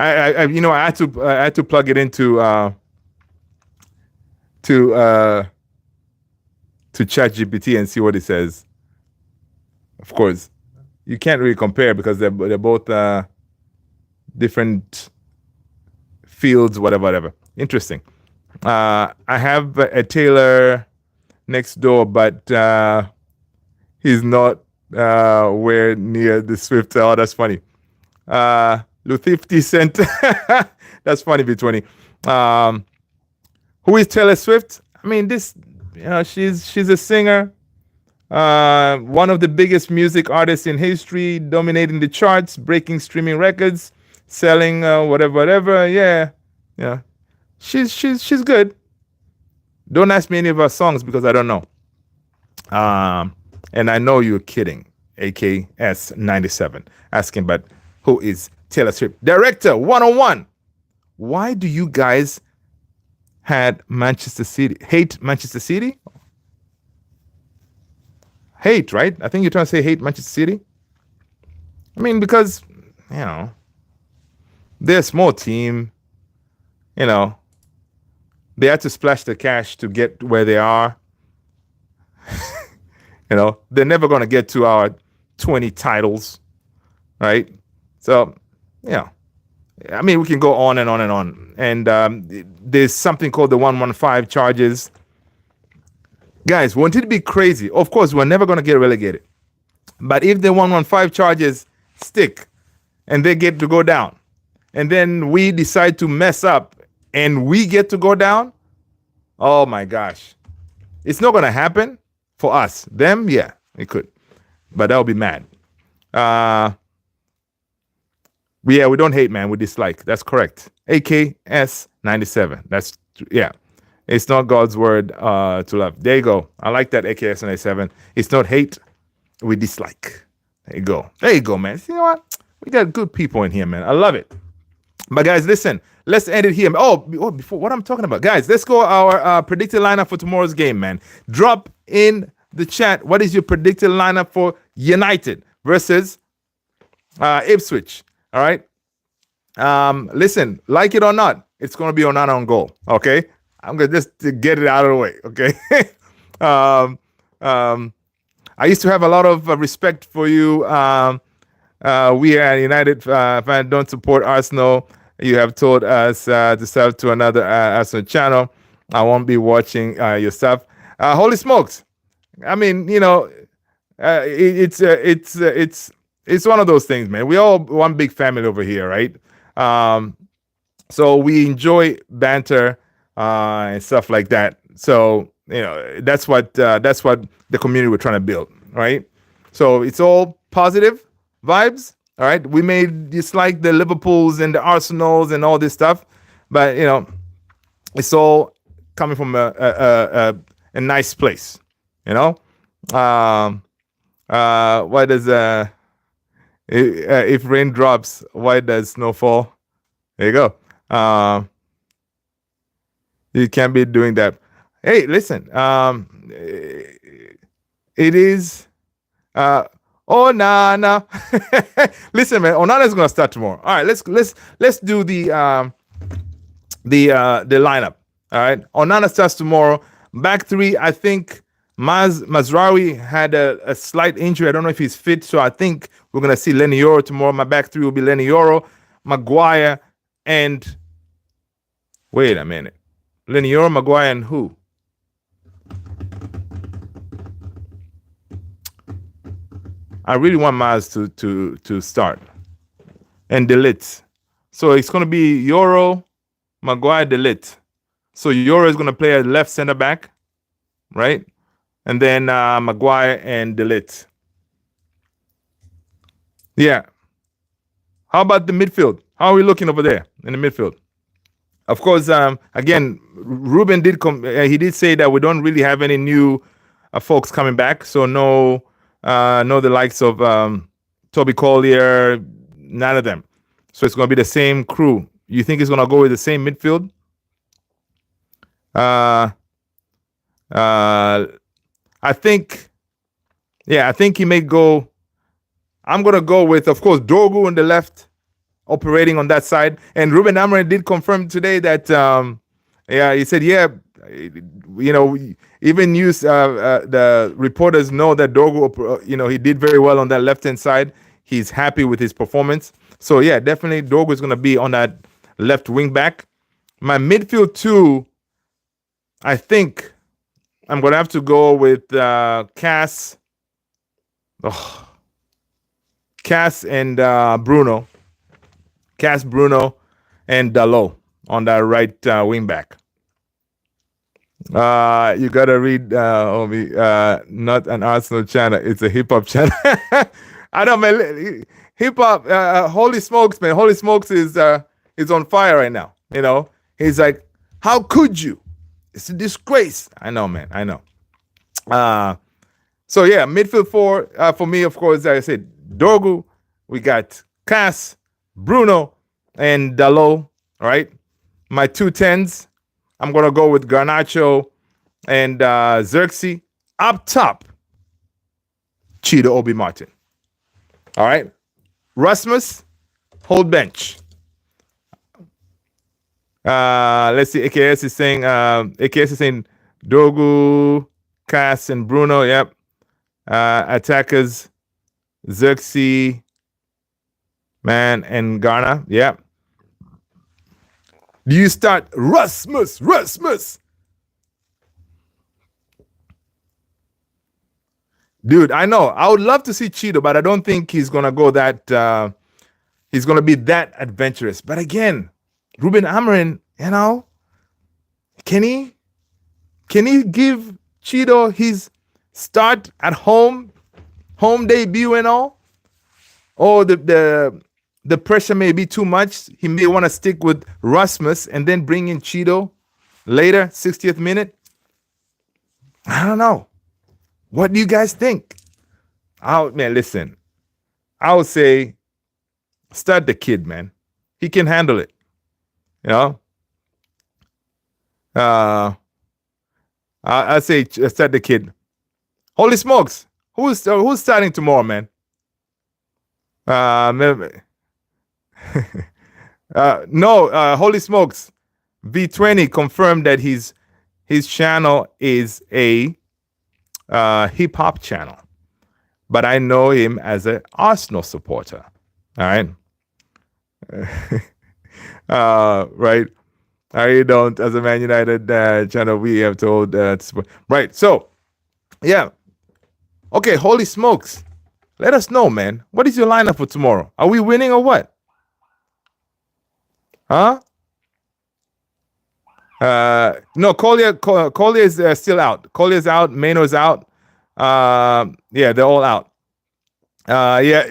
I had to plug it into ChatGPT and see what it says. Of course, you can't really compare because they're both different fields, whatever. Interesting. I have a Taylor next door, but he's not where near the Swift. Oh, that's funny. 50 Cent. That's funny, B20. Who is Taylor Swift? I mean, she's a singer, one of the biggest music artists in history, dominating the charts, breaking streaming records, selling whatever. Yeah. She's good. Don't ask me any of her songs because I don't know. And I know you're kidding. AKS 97 asking, but who is Taylor Swift? Director 101. Why do you guys hate Manchester City? Hate, right? I think you're trying to say hate Manchester City. I mean, because, they're a small team. They had to splash the cash to get where they are. They're never going to get to our 20 titles, right? So, I mean, we can go on and on and on. And there's something called the 115 charges. Guys, won't it be crazy? Of course, we're never going to get relegated. But if the 115 charges stick and they get to go down, and then we decide to mess up and we get to go down, oh my gosh. It's not going to happen for us. Them, yeah, it could. But that would be mad. We don't hate, man. We dislike. That's correct. AKS 97. That's, yeah. It's not God's word to love. There you go. I like that, AKS 97. It's not hate. We dislike. There you go. There you go, man. You know what? We got good people in here, man. I love it. But guys, listen. Let's end it here. Oh, before what I'm talking about. Guys, let's go our predicted lineup for tomorrow's game, man. Drop in the chat. What is your predicted lineup for United versus Ipswich? All right. Listen, like it or not, it's going to be Onana on goal. Okay. I'm going to just get it out of the way. Okay. I used to have a lot of respect for you. We are United fan, don't support Arsenal. You have told us to sell to another Arsenal channel. I won't be watching your stuff. Holy smokes. I mean, it's one of those things, man. We all one big family over here, right? So we enjoy banter and stuff like that. So that's what the community we're trying to build, right? So it's all positive vibes. All right, we may dislike the Liverpools and the Arsenals and all this stuff, but it's all coming from a nice place. Why does if rain drops, why does snow fall? There you go. You can't be doing that. Hey, listen. It is Uh, oh nah. Listen, man, Onana's gonna start tomorrow. All right, let's do the lineup. All right, Onana starts tomorrow. Back three, I think Mazraoui had a slight injury. I don't know if he's fit, so I think we're gonna see Lenny Yoro tomorrow. My back three will be Lenny Yoro, Maguire, and wait a minute, Lenny Yoro, Maguire, and who? I really want Maz to start and delete. So it's gonna be Yoro, Maguire, delete. So Yoro is gonna play at left center back, right? And then Maguire and delete. Yeah. How about the midfield? How are we looking over there in the midfield? Of course, again, Ruben did he did say that we don't really have any new folks coming back, so no the likes of Toby Collier, none of them. So it's going to be the same crew. You think it's going to go with the same midfield? I think he may go. I'm going to go with, of course, Dorgu on the left, operating on that side. And Ruben Amorim did confirm today that, he said, even news, the reporters know that Dorgu, he did very well on that left-hand side. He's happy with his performance. So, yeah, definitely Dorgu is going to be on that left wing back. My midfield two, I think I'm going to have to go with Cass and Bruno. Cass, Bruno, and Dalot on that right wing back. You gotta read Obi, not an Arsenal channel, it's a hip hop channel. I know, man. Hip hop, holy smokes, man. Holy smokes is on fire right now. He's like, how could you? It's a disgrace. I know, man. I know. So yeah, midfield four for me, of course, like I said, Dorgu. We got Cass, Bruno, and Dalot. All right. My 2 10s, I'm gonna go with Garnacho and Xerxes. Up top, Chido Obi-Martin. All right. Rasmus, hold bench. Let's see. AKS is saying Dorgu, Cass, and Bruno. Yep. Attackers, Xerxes, man, and Ghana. Yep. Do you start Rasmus? Dude, I know. I would love to see Chido, but I don't think he's gonna go that. He's gonna be that adventurous. But again, Ruben Amorim, can he give Chido his start at home debut and all? Or the pressure may be too much. He may want to stick with Rasmus and then bring in Chido later, 60th minute. I don't know. What do you guys think? Listen. I would say start the kid, man. He can handle it. I say start the kid. Holy smokes! Who's starting tomorrow, man? No. Holy smokes! V20 confirmed that his channel is a hip hop channel, but I know him as an Arsenal supporter. All right. Right. I don't, as a Man United channel, we have told right. So, yeah. Okay, holy smokes. Let us know, man. What is your lineup for tomorrow? Are we winning or what? Huh? No, Collier is still out. Collier's out. Mano's out. Yeah, they're all out. Yeah,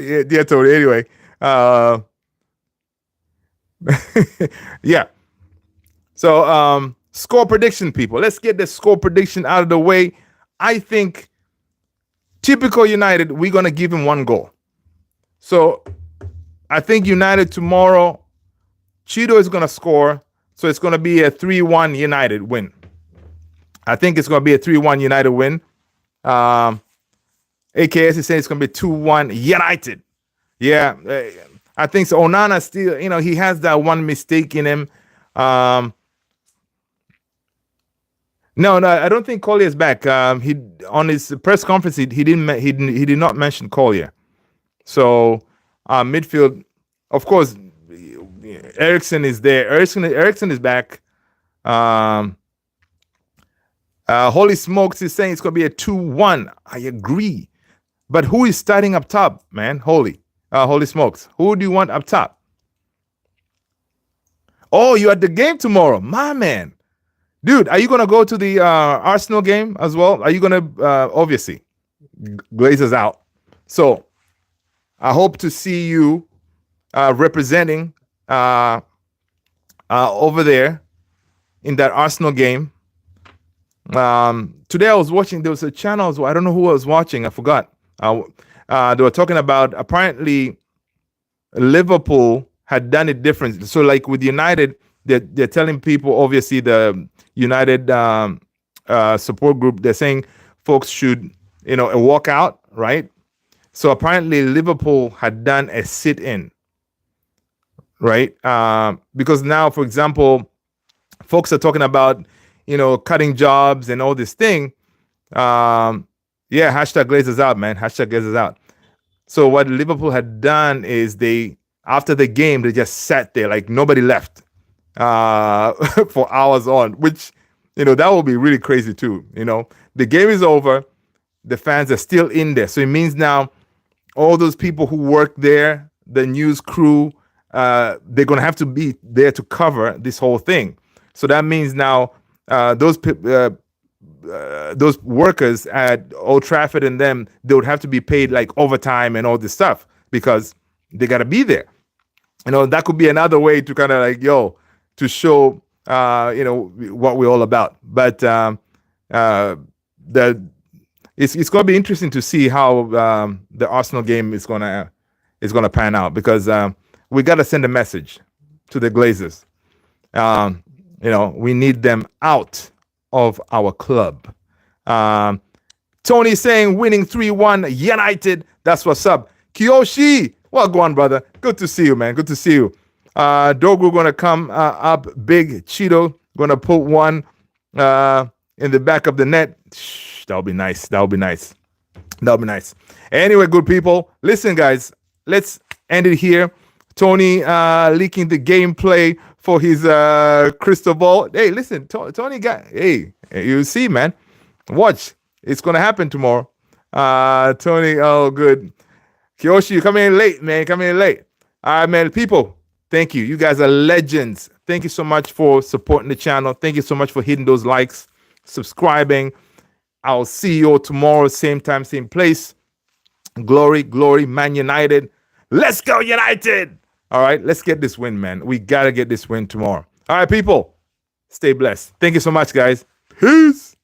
totally. Anyway, yeah. So, score prediction, people. Let's get the score prediction out of the way. I think typical United, we're going to give him 1 goal. So, I think United tomorrow, Chido is going to score. So, it's going to be a 3-1 United win. I think it's going to be a 3-1 United win. AKS is saying it's going to be 2-1 United. Yeah, I think so. Onana still, he has that one mistake in him. No, I don't think Collier is back. He on his press conference he did not mention Collier. So midfield, of course, Ericsson is there. Ericsson is back. Holy Smokes is saying it's going to be a 2-1. I agree. But who is starting up top, man? Holy Smokes. Who do you want up top? Oh, you're at the game tomorrow. My man. Dude, are you going to go to the Arsenal game as well? Are you going to, obviously, Glazers out. So I hope to see you representing over there in that Arsenal game. Today I was watching, there was a channel, I don't know who I was watching, I forgot. They were talking about apparently Liverpool had done it different. So like with United, they're telling people, obviously the United support group, they're saying folks should, walk out, right? So apparently Liverpool had done a sit-in, right? Because now, for example, folks are talking about, cutting jobs and all this thing. Hashtag Glazers out, man. Hashtag Glazers out. So what Liverpool had done is after the game, they just sat there like nobody left for hours on, which, that would be really crazy too. The game is over. The fans are still in there. So it means now all those people who work there, the news crew, they're going to have to be there to cover this whole thing. So that means now those workers at Old Trafford and them, they would have to be paid like overtime and all this stuff because they got to be there. That could be another way to kind of like, to show, what we're all about. But it's going to be interesting to see how the Arsenal game is going to pan out because we got to send a message to the Glazers. We need them out of our club. Tony saying winning 3-1 United. That's what's up. Kiyoshi, well, go on, brother. Good to see you, man. Good to see you. Dogu gonna come up big. Chido gonna put one in the back of the net. That'll be nice. That'll be nice. Anyway, good people. Listen, guys, let's end it here. Tony leaking the gameplay for his crystal ball. Hey, listen, Tony got. Hey, you see, man. Watch. It's gonna happen tomorrow. Tony, oh, good. Kiyoshi, you coming in late, man. Coming in late. All right, man. People, thank you. You guys are legends. Thank you so much for supporting the channel. Thank you so much for hitting those likes, subscribing. I'll see you all tomorrow, same time, same place. Glory, Man United. Let's go, United. All right, let's get this win, man. We got to get this win tomorrow. All right, people, stay blessed. Thank you so much, guys. Peace.